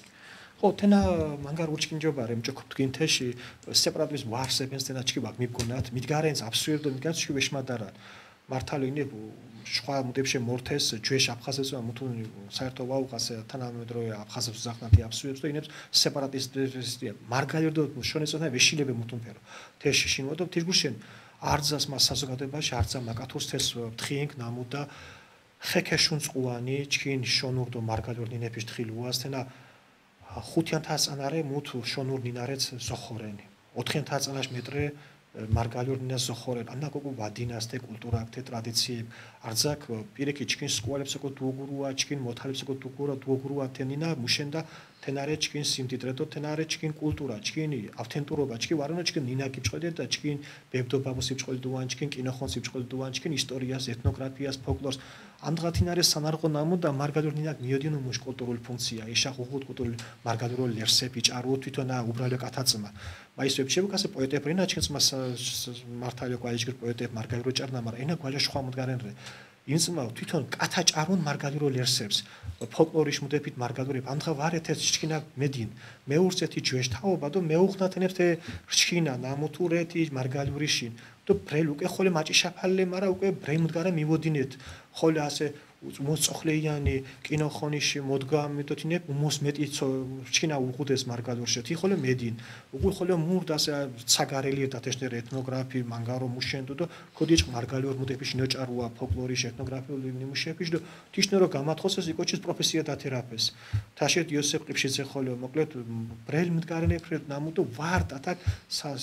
ხო თენა მანგარ ურჩკინჯობარე მჭოქთგინთეში სეპარატიზმის ვარსებენს თენა ჩკიბაკ მიბგონათ მიდგარენს აბსურდო მიდგანს შუეშმადარა მართალინე სხვა მუდებში მორთეს ჯვეშ აფხაზებსა მუთუნ საერთო ვაუყას თანამედროვე აფხაზებს ზახნათი აბსურდს და ინებს სეპარატისტია მარგალიორდო შონესოთა ვეშილებე მუთუნფერო თეში შინვადო თიშგუშენ არძას მას საზოგადოებაში არძა მაკათურს თეს თხიენკ ნამუდა ხეკეშუნწყუანი ჩკინ შონურდო მარგალიორ ნინეფიშ თხილუას თენა ხუთიანთა წანარე მუთ შონურ ნინარეც ზოხორენი 4-იანთა წანაშ მეტრე მარგალიორ ნინას ზოხორენ ანაკოკუ ვადინასთე კულტურათე ტრადიციებ არძაკ პირეკი ჩკინ სკოლებსაკო დუგურუა ჩკინ მოთალებსაკო დუგურუა თენინა მუშენდა თენარე ჩკინ სიმდიდრედო თენარე ჩკინ კულტურა ჩკინი ავთენტურობა ჩკი ვარონო ჩკინ ნინა კიბჭყედე და ჩკინ ბებდობაბუს იბჭყედუან ჩკინ კინოხონს იბჭყედუან ჩკინ ისტორიას ეთნოგრაფიას ფოლკლორს ამდღათინარე სანარღო ნამუ და მარგალიორ ნინაკ მიოდინო მუშ კულტურული ფუნქცია იშა ხუხუტ კულტურული მარგალიორ ლერსეპი ჭარუ თვითონა უბრალო კათაცმა მაის ვებშევ კასე პოეტებრინა ჩკინცმა მართალია ყაიჭგირ პოეტებ მარგალიორ ჭარნა მარა ენა ყაიჭა სხვა მდგარენრე ინცმა თვითონ კათა ჭარუნ მარგალიორ ლერსებს ფოლკლორის მუდეფით მარგალიორებ ამდღა ვარეთეს ჩკინა მედინ მეურცეთი ჯვეშ თაობა და მეუხნათენებს თე რჩკინა ნამუთურეთი მარგალიური და ბრელ უკვე ხოლე მაჭიშაფალე მარა უკვე ბრელ მდგარე მივოდინეთ ხოლე ასე მოწოხლეიანი კინოხონიში მოდგამი და თინე უმოს მეტი ჩკინა უღუდეს მარგალურში თი ხოლე მედინ უგულ ხოლე მურდ ასე ცაგარელი დათეშნერ ეთნოგრაფი მანგარო მუშენდო და ქოდიჭ მარგალიორ მუდეფიში ნოჭარუა ფოლკლორის ეთნოგრაფიული ნიმუშეფიში და თიშნერო გამათხოსეს იკოჩის პროფესია და თერაპეს თაშეთ იოსებ ყიფშიძე ხოლე მოკლედ ბრელ მდგარენე ფრედ ნამუდო ვარდ ათაკ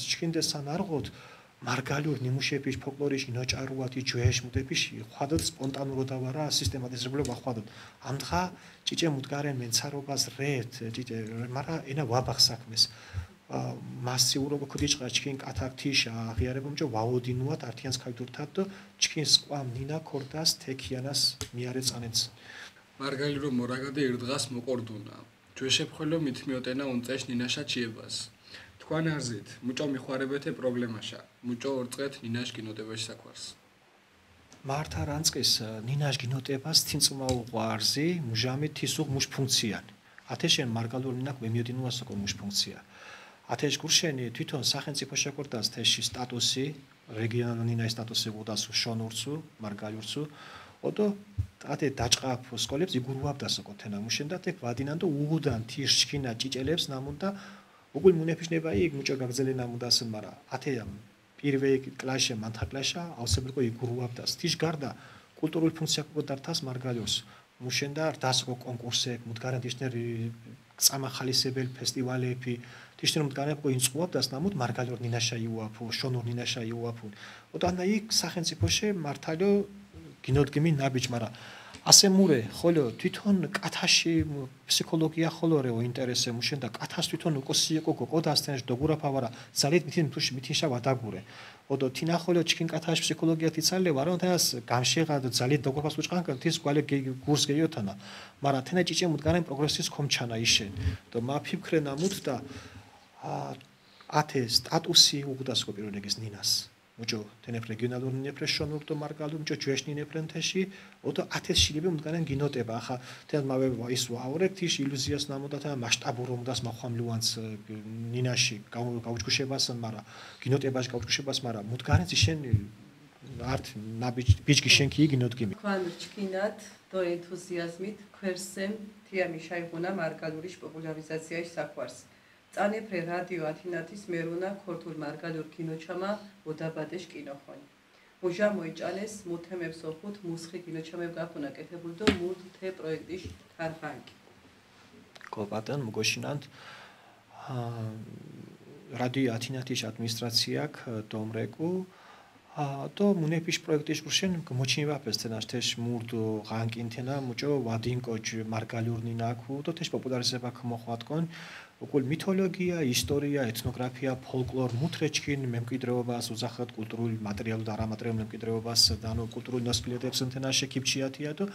ჩკინდე სანარღოთ მარგალიორ ნიმუშეფიში ფოლკლორიში ნოჭარუათი ჯვეშ მუდეფიში ხვადოდ სპონტანუროდა ვარა სისტემატიზირებულობა ხვადოდ ამდღა ჭიჭე მდგარენ მენცარობას რეთ ჭიჭე მარა ენა ვაბახ საქმეს მასიურო ქუდიჭყა ჩქინ კათაქტიშ აღიარებომ ჯო ვაოდინუათ ართიანს ქაიდურთად და ჩქინს ყვამ ნინა ქორდას თექიანას მიარე წანეც მარგალი რომ მორაგადე ერთდღას მოყორდუნა ჯვეშებხოლო მithmiotena უნწეშ ნინაშა ჩიებას თქვენ არზით მუჭო მიხوارებეთე პრობლემაშა მუჭო ორწყეთ ნინაშ გინოტებაში საქვარს მართა რანწყის ნინაშ გინოტებას თინწმაუ ყვარზი მუჟამი თისუღ მუშ ფუნქციან ათეშენ მარგალურ ნინაკ მემიოდინუასოკო მუშ ფუნქცია ათეშ გურშენი თვითონ სახელმწიფო შეკორდას თეში სტატუსი რეგიონალური ნინაის სტატუსი გუდას შონურცუ მარგალურცუ ოდო ათე დაჭყაფ სკოლებს იგურუაბდასოკო თენა მუშენდა თეკ ვადინანდო უგუდან თიშკინა ჭიჭელებს ნამუნდა უგულ მუნეფიშნება იქ მუჭო გაგზელე ნამუნდასენ მარა ათე პირველი კლასში მანთა კლასშა ავსებილკო იგურუაბდას თიშ გარდა კულტურული ფუნქცია გუდართას მარგალურს მუშენდა დასოკო კონკურსე მუდგარანტიშნერი წამახალისებელ ფესტივალები თიშნერ მდგარებკო ინწყუაბდას ნამუდ მარგალურ ნინაშა იუაფუ შონურ ნინაშა იუაფუ ოდანა იქ სახელმწიფოში მართალო გინოდგიმი ნაბიჯ მარა ასე მურე ხოლო თვითონ კათაში ფსიქოლოგია ხოლორეო ინტერესე მუშენდა კათას თვითონ უკოსიეკო კოდასთენშ დოგურაფავარა ზალით მითიშა ვადაგურე ოდო თინა ხოლო ჩქინ კათაში ფსიქოლოგია თიცალე ვარონთას გამშეღადო ზალით დოგურაფას უჭყან თის გვალე გურს გეიოთანა მარა თენა ჭიჭე მუდგარენ პროგრესის ხომჩანა იშენ და მაფიფქრე ნამუდ და ათე სტატუსი უგდასკო პირველეგის ნინას მუჭო თენეფ რეგიონალური ნეფრე შონურ და მარგალუ მუჭო ჯვეშნი ნეფრენთეში ოდო ათეს შილები მდგარენ გინოტება ახა თენ მავე ის ვაურეთ ის ილუზიას ნამოდათა მასშტაბურ უმდას მახვამლუანს ნინაში გაუჭგუშებას მარა გინოტებაში გაუჭგუშებას მარა მდგარენ ისენ არტ ნაბიჯი შენკი გინოტგიმი ქვან რჩკინათ და ენთუზიაზმით ქვერსემ თიამი შაიღუნა მარგალურის პოპულარიზაციაში საქვარს წანეფრე რადიო ათინათის მერუნა ქორთულ მარგალურ კინოჩამა ოდაბადეშ კინოხონი მუჟა მოიჭანეს მუთემებს ოხუთ მუსხი კინოჩამებ გაფუნა კეთებული და მუდ თე პროექტის თარხანკი კოპატან მუგოშინანთ რადიო ათინათის ადმინისტრაციაკ დომრეკუ то мунепиш проектиш гуршен гмочинива пестенаш теш мурду ганкинтена мучо вадинкоч маргалюрнинаку то теш популяризება ხმოხვატკონ უკულ მითოლოგია, ისტორია, ეთნოგრაფია, ფოლკლორ, მუთრეჩკინ მემკვიდრეობას, უზახად კულტურული მატერიალურ და არამატერიალურ მემკვიდრეობას და ანუ კულტურული ნოსპილეთებს ընთენაშე კიფჩიათია და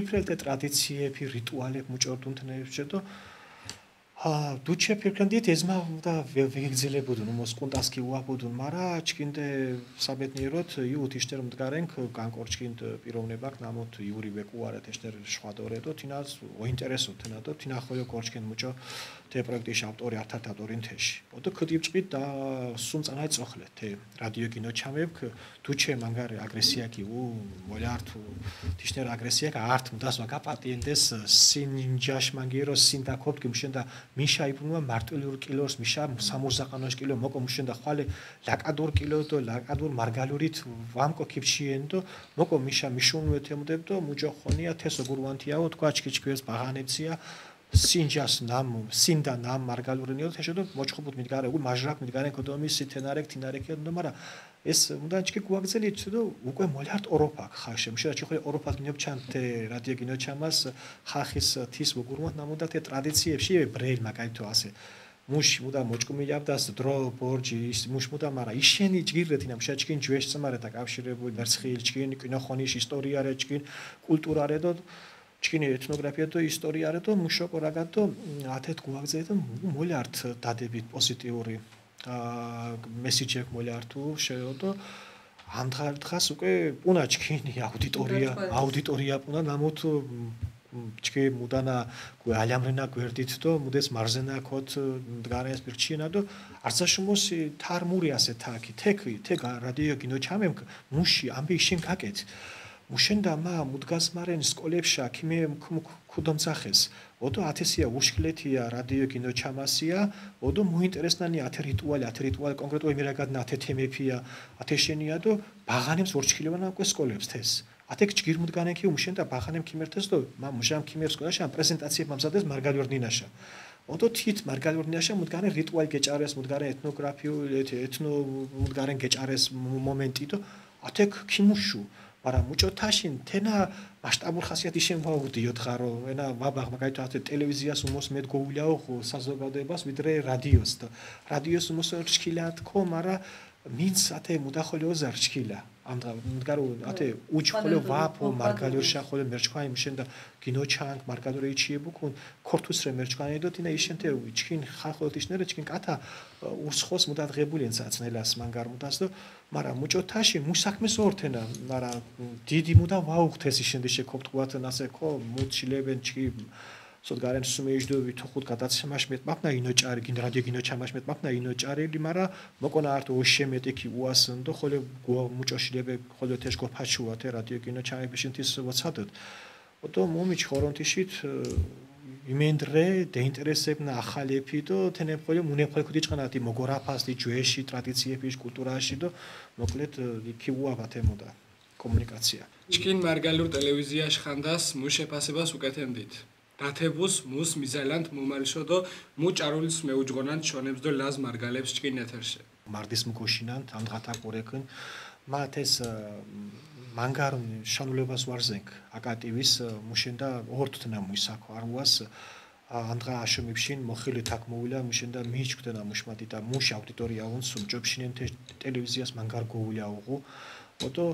იფრელტე ტრადიციები, რიტუალები მუჭორდუნთნებში და დუჩე ფირკანდით ეზმა და ვეგზელებოდუნ მოსკუნტასკი უაბოდუნ მარა ჩკინდე საბედნიეროდ იუთიშტერ მდგარენ განკორჩკინდ პიროვნებაკ ნამოთ იური ვეკუარე თეშტერ შვადორედო თინას ოინტერესო თენადო თინა ხოლო კორჩკინ მუჭო თე პროექტის ავტორი ართათად ორინთეში ოდო ქდიბჭყით და სუმწანაი წოხლე თე რადიო კინო ჩამებკ დუჩე მანგარე აგრესიაკი მოლართუ თიშტერ აგრესიაკ არტ მდას ვაკაპატიენდეს სინჯაშ მანგირო სინდაკოპკ მშენდა მიშა იფუნვა მარტვილურ კილოს მიშა სამურზაყანოშ კილო მოკო მუშენდა ხვალე ლაკადურ კილო და ლაკადურ მარგალურით ვამკო კიფშიენდო მოკო მიშა მიშუნვე თემდებდო მუჯო ხონია თესო გურვანთიაო თქვა ჩკიჩქეს ბაღანებცია სინჯას ნამ სინდა ნამ მარგალურინიო თეშოდო მოჭხუბут მიდგარე უგ მაჟრაკ მიდგარე კოდომის სითენარეკ თინარეკენდო მარა ეს უნდა ჩკი გუაგზელი თუდო უკვე მოლართ ოროფაკ ხაშე მშერა ჩიხე ოროფაკ ნიობჩანთე რადიო კინოჩამას ხახის თის ვგურმოთ ნამოდა თე ტრადიციებში ბრეილ მაგალითო ასე მუში მუდა მოჭკუმიაბდას დრო ბორჯი ის მუშ მუდა მარა ისენი ჯგირდეთი ნამ შეჭკინ ჯვეშ წმარეთა კავშირებული მერცხილ ჩკინ კინოხონის ისტორიარე ჩკინ კულტურარე და ჩკინი ეთნოგრაფია და ისტორიარე და მუშოკო რაგათო ათეთ გუაგზელი და მოლართ დადებით პოზიტიური მესიჯი მოლართუ შეოდო ამდღარდღას უკვე პუნა ჩქინი აუდიტორია პუნა ნამოთ ჩქი მუდანა ალამრენა გვერდით და მუდეს მარზენა ქოთ მდგარეს პირჩინა და არცაშუმოსი თარმური ასე თაკი თეკ რადიო კინო ჩამემ მუში ამბი შენ გაკეთ მუშენდა მა მუდგასმარენ სკოლებშა ქიმე ქუდომცახეს ოდო ათესია უშქლეთია რადიო კინო ჩამასია ოდო მოინტერესნანი ათე რიტუალი კონკრეტულ იმერაგადნა ათე თემებია ათეშენია და ბაღანებს ვორჩქილევანა უკვე სკოლებს თეს ათეკ ჯგირ მუდგანენკი უმშენდა ბაღანემ ქიმერთეს და მა მუშამ ქიმერ სკოლაში ამ პრეზენტაციებ მამზადეს მარგალურნინაშა ოდო თით მარგალურნინაშა მუდგანე რიტუალი გეჭარეს მუდგანე ეთნოგრაფიულ ეთნო მუდგანე გეჭარეს მომენტი და ათეკ ქიმუშუ მაგრამ მუჭოთაშინ თენა მასშტაბურ ხასიათის შემოვაუდიოთ ხარო ენა ვაბაღ მაგალითად ტელევიზიას უმოს მეტ გოულიაო საზოგადოებას ვიდრე რადიოს და რადიოს უმოს რჩქილა თქო მაგრამ minț ate mudahole ozar chkila amdra mudgaru ate uchkhole vapo margalor shakhole merchkani mishenda ginochang margalore ichiebukun kortusre merchkani do tina ishente chkin khalkhotishները chkin kata urskhos mudadghebulien satsnelas mangar mudas do mara muchotashi musakmes ortena mara didi muda vaughtes ishende shekoptqvat nase ko mutshileben chki სოდგარენ სუმეჯდოვი თუხუთ გადაცემაშ მეტ მაგნა ინოჭარი გინ რადიო გინოჩამაშ მეტ მაგნა ინოჭარელი მარა მოკონა არტო უშემეტი კი უასնդო ხოლე მუჭოშილebe ხოლე თეშკო ფაჩუათე რადიო გინოჩამებიშინთის ვაცადოთ ოდო მომიჩ ხორონთიშით იმენდრე დაინტერესებნა ახალები და თენებ ხოლე მუნეფხოლ ქუდიჭყანათი მოგორაფასი ჯუეში ტრადიციების კულტურაში და მოკლედ იქი უავათემოდა კომუნიკაცია ჩკინ მარგალურ ტელევიზიაში ხანდას მუშეფასებას უკეთენდით დათებუს მუს მიზალანთ მომალშოდო მუჭარულის მეუჯღონან ჩონებს და ლაზ მარგალებს ჩკინ ეთერში მარდის მგოშინანთ ამ დღათა ყურეკენ მათეს მანგარ შანულებას ვარზენკ აკატივის მუშენდა ორთნა მუსაკო არუას ამ დღა აშომებშინ მოხილი თაკ მოვილა მუშენდა მიჩქდენა მუშმადი და მუშ აუდიტორია უნს უმჯობშინენ ტელევიზიას მანგარ გოულა უღუ ოდო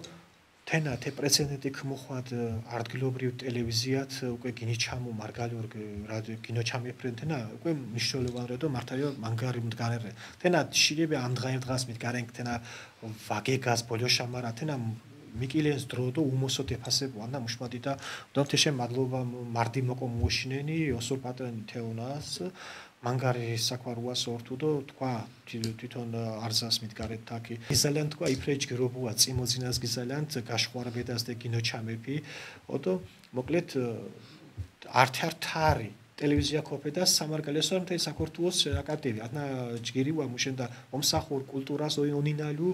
თენა თე პრეცედენტი ხმოხვად არდგილობრივ ტელევიზიათ უკვე გინიჩამუ მარგალურ რადიო გინოჩამი ფრენთენა უკვე მნიშვნელოვანი რედო მართალია მანგარი მდგარერე თენა შილები ამ დღაერთ დღას მდგარენ თენა ვაგეგას ბოლოშამარა თენა მიკილენს დრო და უმოსო დეფასებო ანა მუშმადი და დონთეშე მადლობა მარდი მოკო მოშინენი ოსურ პატრენი თეონას მანგარი საკვარუას ორთუ და თქვა თვითონ არზას მდგარეთ თაკი გიზალან თქვა იფრეჯ გრობუა წიმოძინას გიზალან გაშხვარებედას და გინოჩამები ოდო მოკლედ ართი ტელევიზია ქოფედა სამარგალესო მთელი საქართველოს აკადემია ანა ჯგირივა მუშენდა ომსახურ კულტურას ონინალუ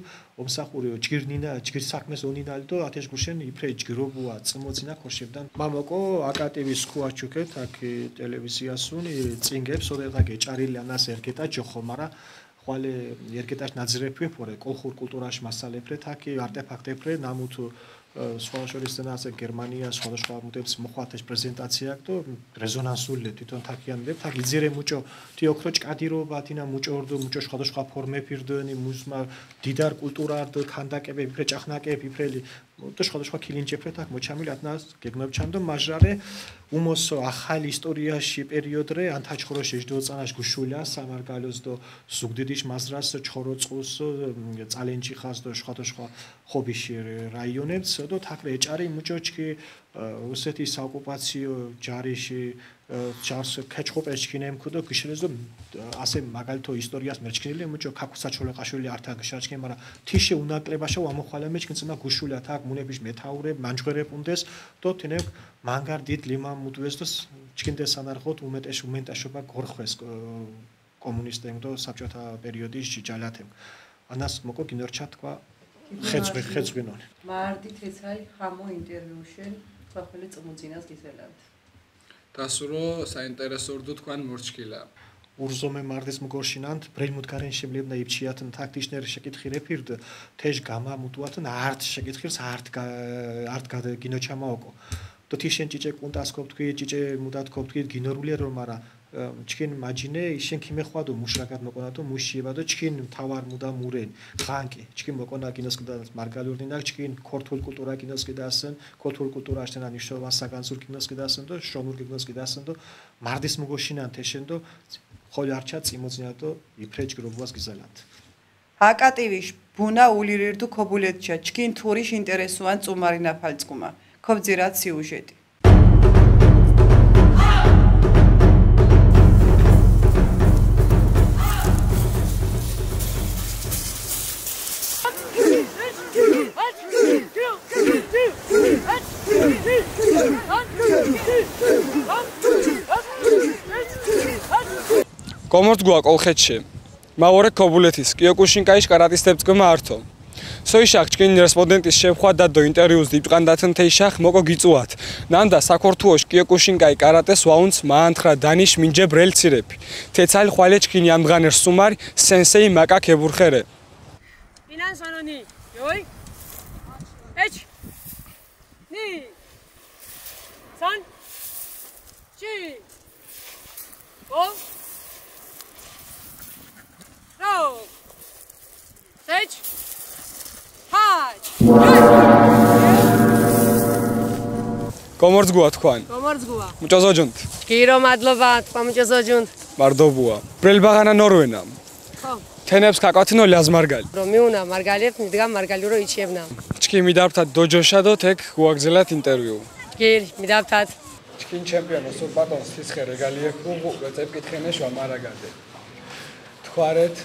ომსახური ჯგირნინა ჯგირ საქმეს ონინალუ და ათეშ გუშენ იფრეჯ გრობუა წიმოძინა ქოშებდან მამოკო აკადემიის ხუაჩუკეთ აქ ტელევიზიასუნი წინგებს ოდეღა გეჭარილი ანას ერგეტა ჯოხო მარა ხვალე ერგეტაშ ნაძრეფი ფორე კოლხურ კულტურაში მასალეფრეთ აქ არტეფაქტეფრე ნამუთ სხვადასხვა გერმანია სხვადასხვა მუდებს მოხვათეს პრეზენტაცია და რეზონანსული თვითონ თაკიანებ თაკ იძერე მუჭო თიოქროჭ კადირობა თინა მუჭორდო მუჭო სხვადასხვა ფორმე ფირდენი მუსმა დიდარ კულტურარდ ხანდაკები ფრე ჭახნაკები ფრელი და სხვადასხვა კილინჭეფრე თაკ მოჩამილი ათნას გეგნობჩანდო მაჟარე უმოსო ახალი ისტორიაში პერიოდრე ანთაჩხოროში ჟდოწანაშ გუშულა სამარგალოს და ზუგდიდის მაზრას ჩხოროწყუს წალენჭი ხას და სხვადასხვა ხობიში რაიონებს და თაკრე ეჭარი მუჭოჩკი რუსეთის საოკუპაციო ჯარიში ჯარს ქეჩხოპეჩკინემ ქუდო გიშრეზო ასე მაგალითო ისტორიას მერჩკინელი მუჭო ქაკუსაჩოლეყაშვილი ართა გშაჩკინე მაგრამ თიშე უნაკლებაშა ამოხვალა მეჩკინცმა გუშულა თაკ მუნების მეთაურე მანჯღერებუნდეს და თინებ მანგარ დიდ ლიმა მუდვეს და ჩკინდეს ანარხოთ უმენტაშობა გორხვეს კომუნისტემ და საბჭოთა პერიოდის ჯალათემ ანას მოკო გინორჩა თქვა ხეცღვინონი მარდი თეცაი ხამო ინტერვიუშენ ხახელი წმუძინას გისელანთ დასურო საინტერესო რდო თქვან მორჩკილა ურზომე მარდის მგორშინანთ ბრელმუდგარენ შემლებნა იფჩიათն თაქტიშნერ შეკითხირეფირდ თეჟ გამა მუტუათն არტ შეკითხირს არტ გინოჩამაოკო და თიშენ ჭიჭე კუნტასკობ თქვი ჭიჭე მუდათკობ თქვი გინორული რომ არა ჩკინ მაჯინე ისენ ქიმეხვადო მუშრაგად მოკონათო მუშიება და ჩკინ თავარ მუდა მურენ ხანკი ჩკინ მოკონა კინოსკდა მარგალურდინა ჩკინ ქორთულ კულტურა კინოსკდასენ ქორთულ კულტურაშთან ანიშნულოვან საგანძურ კინოსკდასენ და შონურ კინოსკდასენ და მარდის მგოშინან თეშენ და ხოლ არჩა წიმოძინა და იფრეჯ გრობუას გიზალანთ აკატივიშ ბუნა ულირირდუ ქობულეთჩა ჩკინ თურიშ ინტერესუან წუმარინა ფალწკუმა ქობძირათ სიუჟეტი კომორტგუა კოლხეთში მაორე ქობულეთის კიოკუშინკაიშ კარატისტებწკმა ართო სოიშახ ჩკინ რესპონდენტის შევხვა და დო ინტერვიუს დიპყანდათნ თეიშახ მოკო გიწუათ ნანდა საქორთუოშ კიოკუშინკაი კარატეს ვაუნც მაანთხრა დანიშ მინჯე ბრელცირეფი თეცალ ხვალე ჩკინი ამდგანერ სუმარი სენსეი მაკა ქებურხერე ფინანსანონი იოი ეჩ 3 2 5 6 7 გომორძგუა თქვენ. გომორძგუა. მუჭოზოჯუნთ. გირო მადლობა, თქვა მუჭოზოჯუნთ. მარდობუა. ბრელბაღანა ნორვენა. ხო. თენებს კაკათინო ლაზმარგალი. რომ მიუნა მარგალებს მიდგა მარგალირო იჩებნა. ჩკი მიდარფთა დოჯოშა და თეკ გუაგზელათ ინტერვიუ. გირი მიდარფთათ. ჩკინ ჩემპიონო სურბატონ სისხე რეგალიე ხუღუ წეპკითხენე შვა მარაგადე. თქვარეთ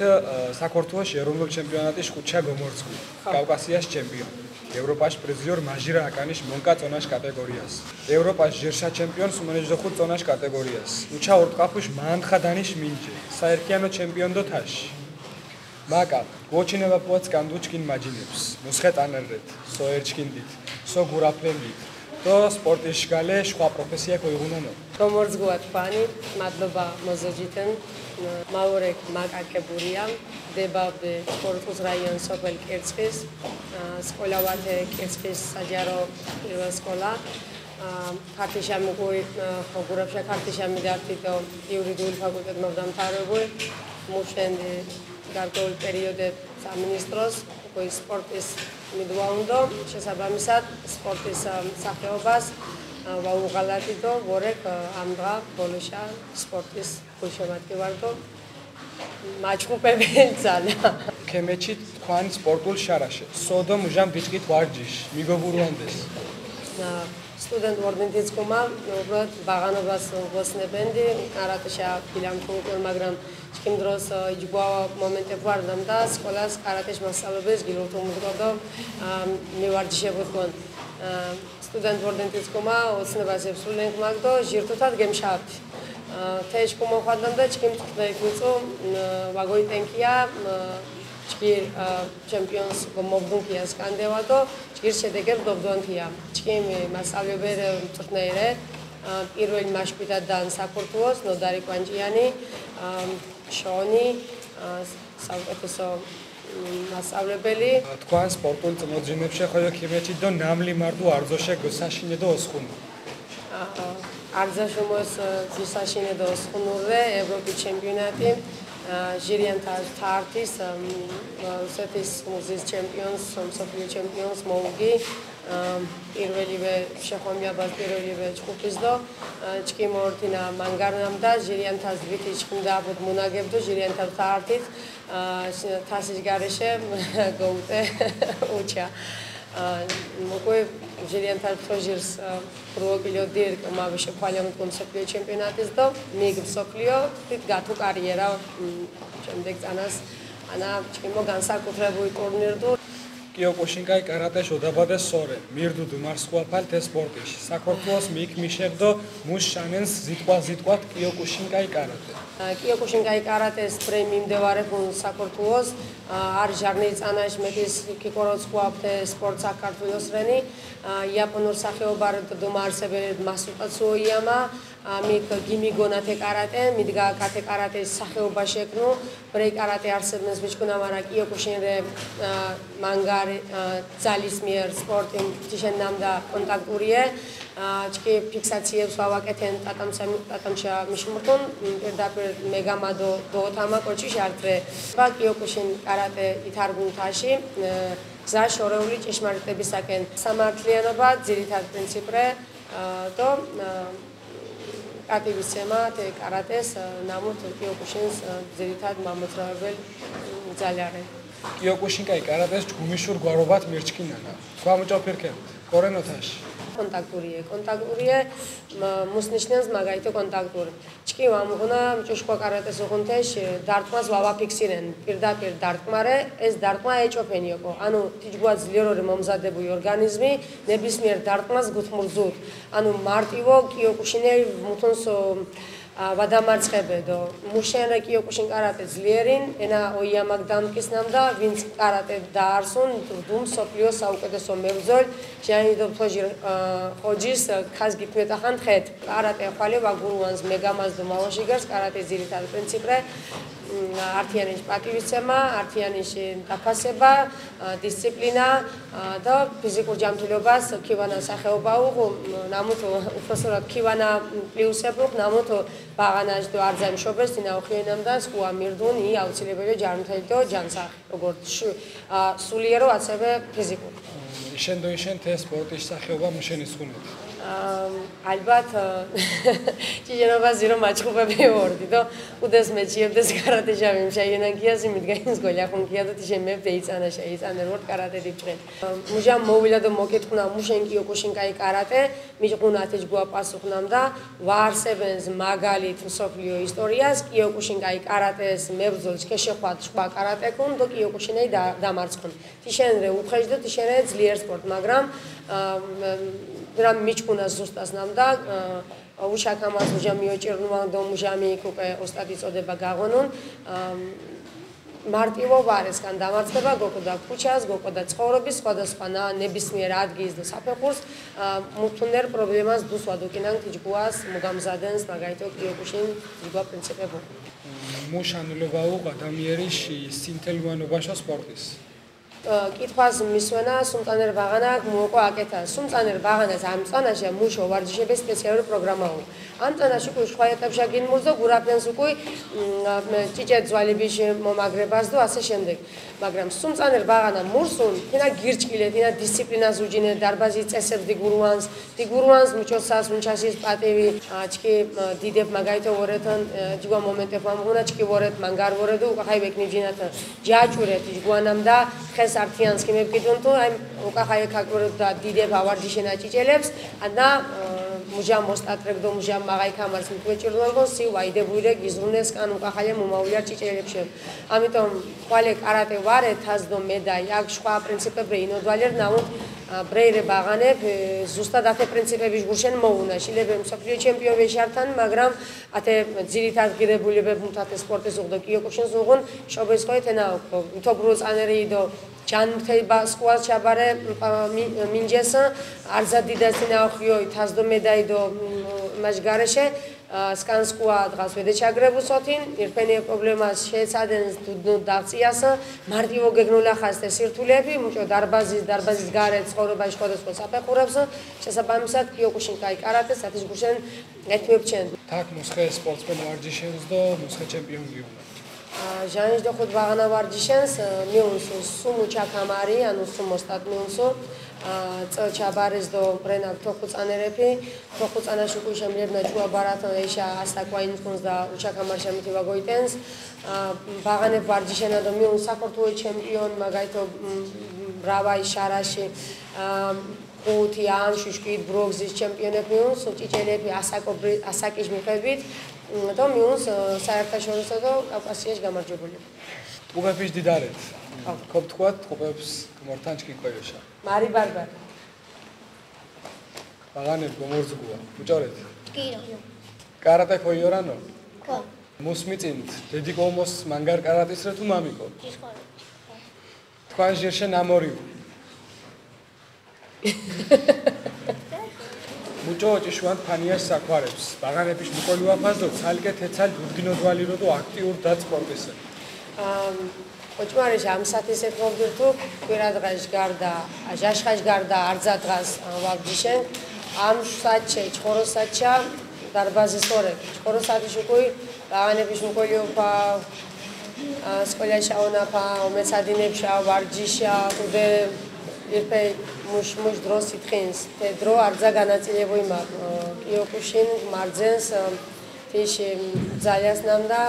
საქართველოს ეროვნულ ჩემპიონატის ხუთშა გომორძგუ. კავკასიას ჩემპიონი. ევროპაში პრიზიორ მაჟირა აკანის მონკა წონაშ კატეგორიას. ევროპაში ჟერშა ჩემპიონს უმენეჯდო ხუთ წონაშ კატეგორიას. უჩა ორტყაფუშ მანხადანის მინჯე. საერთიანო ჩემპიონდო თაში. მაკა გოჩინება პოც კანდუჩკინ მაჯინებს. მუსხეტანერდეთ, სოერჩკინდით, სო გურაფლენდით. და სპორტის შგალე სხვა პროფესია ქოიღუნანო. გომორძგუა თქვანი, მადლობა მოზოჯითენ. მაურეკ მაკაკებურია, დებავდე სპორტის რაიონ სოფელ კერცხის, სკოლავათე კერცხის საჯარო პირველ სკოლა. ქართიშამი გურაფშა ქართიშამი დარტიტო იურიდიული ფაკულტეტ მოვდამთავრებული. მუშენდი გარკვეულ პერიოდებ სამინისტროს სპორტის მიდვაუნდო შესაბამისად სპორტის სახეობას ვაუღალატიდო ვორეკ ამდღა ბოლოშა სპორტის გულშემატკივარდო მაჩხუპები ძალა ქემეჩი თქვენ სპორტულ შარაშე სოდო მუჟამ ბიჭკით ვარჯიშ მიგობურვანდეს სტუდენტ ვორდენთიცკუმა უბრალოდ ბაღანობას გოსნებენდი კარატეშა ფილანთროპიულ მაგრამ იმ დროს იჯგვა მომენტები ვარდამ და სკოლას კარატეშ მასწავლებლებს გილოთომუდო მივარჯიშებოდნენ სტუდენტ ვორდენთიცკუმა ოცნებას ებსულენ მაგდო ჟირტოთად გემშავთ თეშკუ მოხვადამ და ჩკიმ თქვეიკუწო ვაგოიტენკია ჩკირ ჩემპიონს მოგდუნკია სკანდევადო ჩკირ შედეგებს dobdontia ჩკიმ მასწავლებელი მწვრთნეირე პირველი მაშკვითადან საქართველოს ნოდარი კვანჭიანი შონი საუკეთესო მასწავლებელი თქვენ სპორტულ წმოძინებში ხოლო ქიმეჩი და ნამლი მარდუ არძოშე გოსაშინე და osxunu არძაშუმოს გოსაშინე და osxunure ევროპის ჩემპიონატი ჟირიანთა თარტის რუსეთის მუზის ჩემპიონს მსოფლიო ჩემპიონს მოუგი პირველივე შეხვედრა პირველივე ჯგუფის და ჩკიმორთინა მანგარნამ და ჟირიანთა ზვითი ჩქნდა ბუდ მონაგებდო ჟირიანთა თარტით თასის გარეშე გოუტე უჩა მოყვე ჟირიანთა პროჟერს პროკლიო დირკ მავიშე ფალიანთ მსოფლიო ჩემპიონატის და მიგ მსოფლიო თვით გათუ კარიერა შემდეგ წანას ანა ჩკიმო განსაკუთრებული ტურნირდო კიოკუშინკაი კარატეშ ოდაბადე სორე მირდუ დუმარსკუაფალ თე სპორტიში საქართველოს მიკ მიშებდო მუშ შანენს ზიტყვათ კიოკუშინკაი კარატე კიოკუშინკაი კარატეს პრემი მდევარებულ საქართველოს არ ჟარნი წანაშ მეტის კიკოროცკუაფთე სპორტ საქართველოს რენი იაპონურ სახეობარ დუმარსებელი მასუტაცოიამა მიკ გიმიგონათე კარატე მიდგა კათე კარატეს სახეობა შექმნუ ბრეი კარატე არსებნეს მიჩქუნა მარა კიოკუშინრე მანგარი ძალის მიერ სპორტი თიშენნამდა კონტაქტურიე ჩკი ფიქსაციებს ვავაკეთენ ტატამშა მიშმურთონ პირდაპირ მეგამადო დოთამა კოჩი შარტრე ბა კიოკუშინ კარატე ითარგუნთაში გზა შორეული ჭეშმარიტებისაკენ სამართლიანობა ძირითად პრინციპრე და კატივისემა თე კარატეს ნამოთ კიოკუშინს ძირითად მამოძრავებელ ძალარე კიოკუშინკაი კარატეს ჯგუმიშურ გვარობათ მირჩკინანა გვამოჭოფირკენ კორენოთაში კონტაქტურიე მუსნიშნენს მაგაითო კონტაქტური ჩკი ვამღნა ჭუშკვა კარატეს უღუნთეშ დარტყმას ვავაფიქსირენ პირდაპირ დარტყმარე ეს დარტყმა ეჭოფენიოკო ანუ თიჯგვა ძლიერორი მომზადებული ორგანიზმი ნებისმიერ დარტყმას გუთმურზუთ ანუ მარტივო კიოკუშინე მუთონსო ვადამარცხებედო მუშენრე კიოკუშინ კარატე ძლიერინ ენა ოიამაკ დამკისნამდა ვინც კარატე დაარსუნ დუმ სოფლიო საუკეთესო მებრძოლ ჟანიდო თოჟი ხოჯის ხაზ გიფმეტახან ხეთ კარატე ხვალე ვაგურუანს მეგამას და მალოშიგერს კარატე ძირითად პრინციპრე ართიანის პატივისცემა, ართიანის დაფასება, დისციპლინა და ფიზიკურ ჯანმრთელობას ქივანა სახეობა უყო, ნამუთ უпросто ქივანა პლუსებუხ, ნამუთ ბაღანაჟ და არძამ შობეს თინაუხიენამ და სკუა მირდუნ ი აუცილებელია ჯანმრთელი და ჯანსაღი, როგორც სულიერო ასევე ფიზიკურ. შენ და შენ ეს სპორტის სახეობა მშენისხუნეთ. ალბათ ჭიჭენობაზე რომ მაჩხუბები ვორდი და უდეს მეჩიებდეს კარატეშა მიმშაიენან კიასი მიდგაინს გოლიახუნ კია და თიშენ მე დეიცანა შეიცანა როდ კარატე დიფჭენ მუჟამ მოვილა და მოკითხნა მუშენ კიოკუშინ კაი კარატე მიჭყუნა ათეჯგუა პასუხნამ და ვარსებენს მაგალით სოფლიო ისტორიას კიოკუშინ კაი კარატეს მებრძოლ შეხვათ სხვა კარატეკუნ და კიოკუშინეი დამარცხონ თიშენ რე უხეჯ და თიშენ რე ძლიერ სპორტ მაგრამ რამ მიჭკუნა ზუსტას ნამდა უშაქამას მუჟამი ოჭირნუან და მუჟამი უკვე ოსტატი წოდება გაღონუნ მარტივო ვარესგან დამარცხება გოկოდა ქუჩას გოקოდა ცხოვრობის სხვადასხვა ნებისმიერ ადგილს და საფეხურს მუთუნერ პრობლემას დუსვადუკინან თიჯგუას მოგამზადენს მაგაითო კიოკუშინ ჯგუა პრინციპებო მუშანულობა ადამიანის სინთელმანობაში სპორტის კითხვას მისვენა სუმწანერ ბაღანაკ მოყვა აკეთა სუმწანერ ბაღანას ამ წანაშა მუშო ვარჯიშების სპეციალური პროგრამაო ამ წანაში უკვე სხვა ეტაპშა გინმურზო გურაფენს უკვე ჭიჭე ძვალების მომაგრებას და ასე შემდეგ მაგრამ სუმწანერ ბაღანა მურსუნ თინა გირჭკილე თინა დისციპლინა ზუჯინე დარბაზი წესებს დიგურვანს მუჩოსას მუნჩასის პატევი ჩკი დიდებ მაგაითო ვორეთან ჯგვა მომენტებ ამღუნა ჩკი ვორეთ მანგარ ვორედო უკახაი ვეკნიჯინათ ჯაჭურეთ ჯგვანამ და ხეს ართიანსკი მებკიდუნ თუ აი უკახაი ქაკურებ და დიდებ ავარჯიშენა ჭიჭელებს და მუჟამ ოსტატრებ და მუჟამ მაგაი კამარს მკვეჭირდონგო სი ვაიდებუირე გიზრუნეს კან უკახაი მომავლია ჭიჭელებში ამიტომ ყვალე კარატე ვარე თაზდო მედაი აქ სხვა პრინციპები ინოდვალერ ნაუ ბრეირე ბაღანებ ზუსტად ათე პრინციპები გუშენ მოუნა შილებე მსოფლიო ჩემპიონი შართან მაგრამ ათე ძირითად ღირებულებებ მუთათე სპორტის უღდო კიოკუშინს უღუნ შობეს ხოეთენა თობრუს ანერიდო ჯანმრთელობა სკუას ჩაბარე მინჯეს არზადიდასინა ხიო თაზდო მედაიდო მაჟგარეშე სკანსკუა დღას ვედეჩაგრებუსოთინ ერფენი პრობლემას შეეცადენ დუდნო დაწიას მარტივო გეგნულა ხასტე სირთულები მუჭო დარბაზის გარე ცხოვრებაში სხვადასხვა საფეხურებს შესაბამისად კიოკუშინ კაი კარატეს ათის გუშენ ეთმებჩენ так მოსხე სპორტსმენ ვარჯიშენს და მოსხე ჩემპიონი ვიუნა ჟანის და ხუთ ბაღანა ვარჯიშენს მიუნსო სუმუ ჩაკამარი ანუ სუმოსტატ მიუნსო წელჩაბარეს და ბრენაკ თოხუწანერები თოხუწანაში უკვე შემლებნა ჭუა ბარათო ეშა ასაკვაინსკუნს და უჩაკამარშა მითივა გოიტენს ბაღანებ ვარჯიშენა და მიუნ საქართველოს ჩემპიონ მაგაითო ბრავაი შარაში ხუთი ანშუშკი ბროგზის ჩემპიონები მიუნს ჭიჭელები ასაკის მიხედვით და მიუნს საერთაშორისო და კავკასიაში გამარჯვებული. ტყუპების დიდარეთ. ხო თქვათ, ტყუპებს გმორთან ჩკინ ყოიოშა. მარი ბარბარ. ბაღანებ გომორზგუა. უჭორეთ. კი. კარატე ყოიორანო? ხო. მოსმიწინთ დედიკომოს მანგარ კარატის რა თუ მამიკო? კი ხო. თქვენ ჟერშე ნამორიუ. მუჭო ჭიშვან ფანიას საქვარებს ბაღანების მიყოლი ვაფას და ცალკე თეცალ უდგინოდვალირო და აქტიურ და სპორტისე ოჭმარიშ ამ საათის ეთმობდურ თუ კვირა დღეს გარდა ჟაშხაშ გარდა არძა დღას ვარჯიშენ ამ საათში ჩხოროსაჩა დარბაზის ხორე ჩხოროსათში უკვე ბაღანების მიყოლი ვაფა სკოლაში აუნაფა უმეცადინებშა ვარჯიშა უდე ერფე მუშ დროს ითხინს თე დრო არძა განაწილებო იმა კიოკუშინ მარძენს თიში ძალიას ნამდა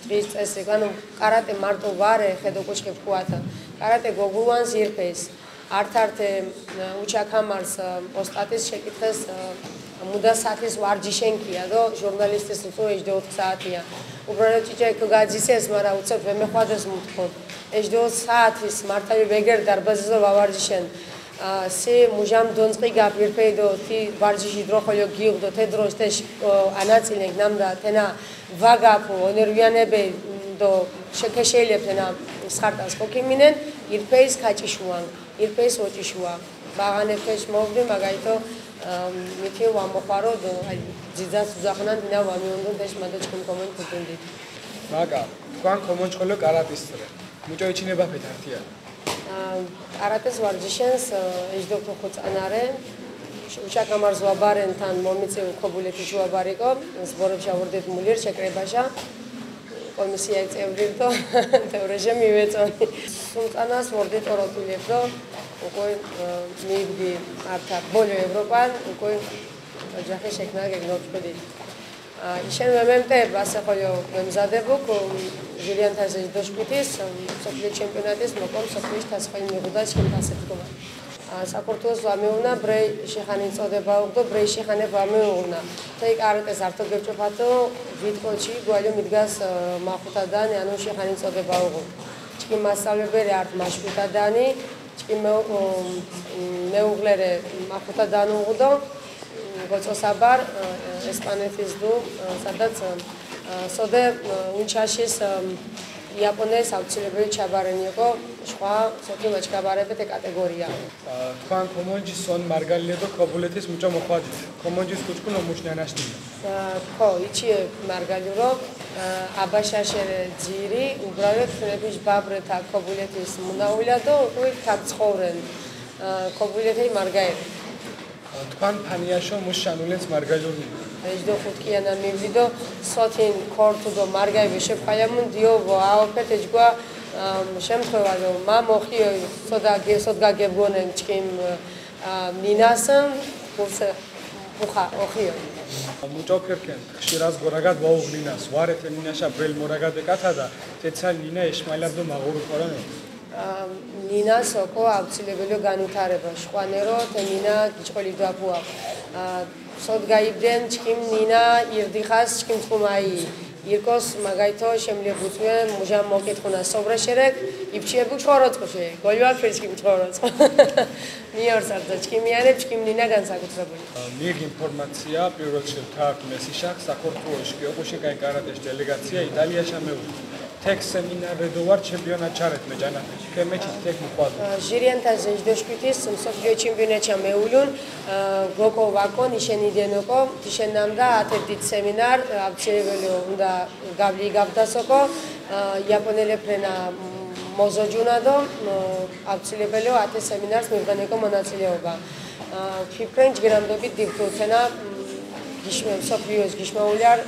დღის წესი ანუ კარატე მარტო ვარე ხედო კუჩქე ვქუათა კარატე გოგულვანს ერფეს ართართე უჩაკამარს ოსტატის შეკითხეს მუდა საათის ვარჯიშენკია და ჟურნალისტის თუ ეჯდე 4 საათია უბრალოდ ჭიჭე გაძისეს მაგრამ უცებ მეხوادეს მუთქოდ ეჯდე 2 საათის მარტავი ვეგერ დარბაზზე ვავარჯიშენ სი მუჟამ დონწყი გაფირფედო თი ვარჯიში დრო ხოლო გიღდო თე დროს თე ანაწილენ ნამდა თენა ვაგაფო ონერვიანებე და შეკეშელებთენა სხარტას კოკიმინენ ირფეის ქაჭიშუან ირფეის ოჭიშუა ბაღანეთეშ მოვდი მაგაითო მითიო ვამოხარო აი ძიძას უზახნან დინა ვამიუნდო დეშ მანდაჩკენ კომენტ ქუთუნდით მაკა თქვენ კომონჩხოლო კარატისტრე მუჭოიჩინება ფეთართია კარატეს ვარჯიშენს ეჯდოქო ხუწანარე უშაკამარ ზვაბარენთან მომიწევ ქობულეთი ჯუაბარიკო ზბორებშა ვორდეთ მულიერ შეკრებაშა კომისია წევრი და თეორეჟე მივეწონი სულტანას ვორდეთ ოროფილებრო უკვე მივდი ართა ბოლო ევროპან უკვე ოჯახი შექმნა გეგნობდი ისენ მომენტე ასახოლიო მემზადებუქ ჟირიანთაზე დოშკუთის სოფლიო ჩემპიონატის მოკომ სოფლის თასხელი მიღუდა შემთასეთქომა საქართველოს ვამეუნა ბრეი შეხანი წოდება უგდო ბრეი შეხანე ვამეუნა თეი კარატეს ართო გერჭოფათო ვიტკოჩი გვალო მიდგას მახუთადანი ანუ შეხანი წოდება უგო ჩკი მასწავლებელი ართ მაშკუტადანი ჩკი მეუღლერე მახუთადანი უგდო გოცოსაბარ ესპანეთის დუ სადაც სოდე უნჩაშის იაპონიის აუცილებელი ჩაბარენი იყო სხვა სოფლიო მაჩქაბარებეთ კატეგორია თქვენ კომონჯის სონ მარგალიედო ქობულეთის მუჭო მოხვადით კომონჯის კუჭკუნო მუშნანაშტი ხო იჩი მარგალირო აბაშაშერე ძირი უბრალოდ ფრების ბაბრეთა ქობულეთის მუნაულადო უკვე ქაცხოვრენ ქობულეთი მარგალირო თქვენ ფანიაშო მუშანულენს მარგალიური ეჯდო ხუთკიანა მივიდო სოთინ ქორთუდო მარგაიბე შეფაიამუნ დიოვო აოფეთ ეჯგვა შემთხვევადო მამოხიო სოდა გებგონენ ჩკიმ ნინასან კურსე უხა ოხიო მუჭოფერკენ ხშირას გორაგად ვაუღლინას ვარეთ ნინაშა ბრელ მორაგად ეკათა და თეცა ნინა ეშმაილაბდო მაღური ყორანო ნინა სოკო აუცილებელო განვითარება შვანერო თე ნინა გიჭყოლი დაფუა სოდგაიბდენ ჩკიმ ნინა ირდიხას ჩკიმ თუმაი ირკოს მაგაითო შემლებუწვე მუჟამ მოკითხუნა სობრაშერეკ იფჩიებუ ჩოროწყოშე გოლივა ფერჩკიმ ჩოროწყო მიორსარდა ჩკიმიანებ ჩკიმ ნინა განსაკუთრებული მიიღ ინფორმაცია პირველ რიგში თაკ მესიშახ საქართველოში კიოკუში კაი კარატეს დელეგაცია იტალიაში მეუღლე თექ სემინარე დოვარ ჩემპიონატ ჩარეთ მე ჯანათში კემეჩი თექ მოყვადო ჟირიანთაზე ჯდოშკვითის სოფლიო ჩემპიონატშა მეულუნ გოკო ვაკო ნიშენიდენოკო თიშენამდა ათედით სემინარ აუცილებელი უნდა გავლი გავდასოკო იაპონელე ფრენა მოზოჯუნადო აუცილებელი ათე სემინარს მივგანეკო მონაწილეობა ფიფრენ ჯგრამდობით დიფტურთენა გიშმევ სოფლიოს გიშმეულიარ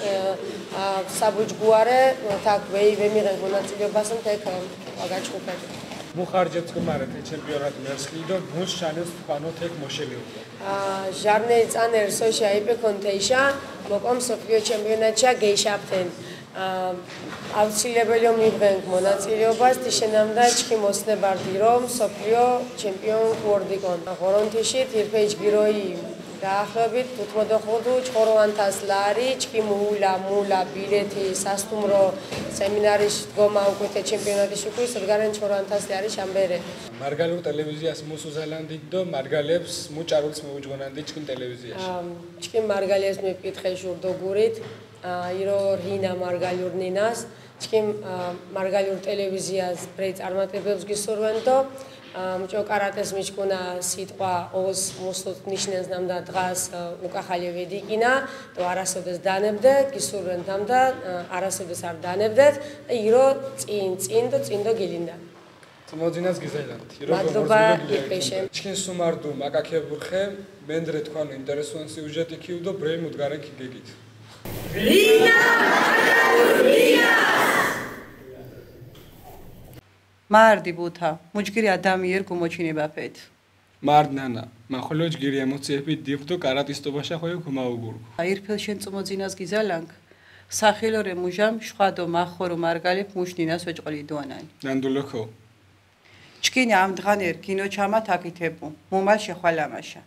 საბუჯგუარე თაკ ვეი ვემიღენ მონაწილეობასან თეკ აგაჩხუპე მუხარჯეთ გმარეთ ჩემპიონატ მერსლიდო ბუნს შანეს თქვანო თეკ მოშელიო ჟარნე წანერ სოშა იპე კონტეიშა მოკომ სოფლიო ჩემპიონატშა გეიშაფთენ აუცილებელი მივღენ მონაწილეობას თიშენამდა ჩქი მოსნებარდი რომ სოფლიო ჩემპიონ ვორდიკონ ღორონთიში თირფეჯ გიროი დაახლოებით თუთმოდოხუდუ ჩხოროვანთას ლარი ჩკი მულა ბილეთი სასტუმრო სემინარის დგომა უკვე ჩემპიონატის უკვე სადგარენ ჩხოროვანთას ლარი შამბერე მარგალურ ტელევიზიას მუსუზალანდით და მარგალებს მუჭარულს მეუჯგონანდი ჩკიმ ტელევიზიაში ჩკი მარგალებს მეკითხე ჟურდოგურით ირო რინა მარგალურ ნინას ჩკი მარგალურ ტელევიზიას პრეი წარმატებებს გისურვენდო მჭო კარატეს მიჭკუნა სიტყვა ოს მოსოთ ნიშნენს ნამდა დღას უკახალე ვედიკინა და არასოდეს დანებდე გისურვენ თამდა არასოდეს არ დანებდეთ ირო წინ და გილინდა მოძინას გიზაილანთ ირო მადლობა იპეშე ჩკინ სუმარდუ მაკაკებურხე მენდრე თქვანო ინტერესუან სიუჟეტი ქიუდო ბრეი მუდგარენ ქიგეგით რინა მარდი ბუთა მუჯგირი ადამიანერ გუმოჩინება ფეთ მარდნანა მახოლო ჯგირი ემოციები დიხდო კარატისტობაში ხოი გუმაუგურ აირფელ შენ წმოძინას გიზალანკ სახილორე მუჟამ შვადო მახორო მარგალებ მუშნინას ვეჭყოლი დუანან ნანდულოქო ჩკინი ამ დღანერ კინო ჩამა თაკითებუ მომალ შეხვალამაშა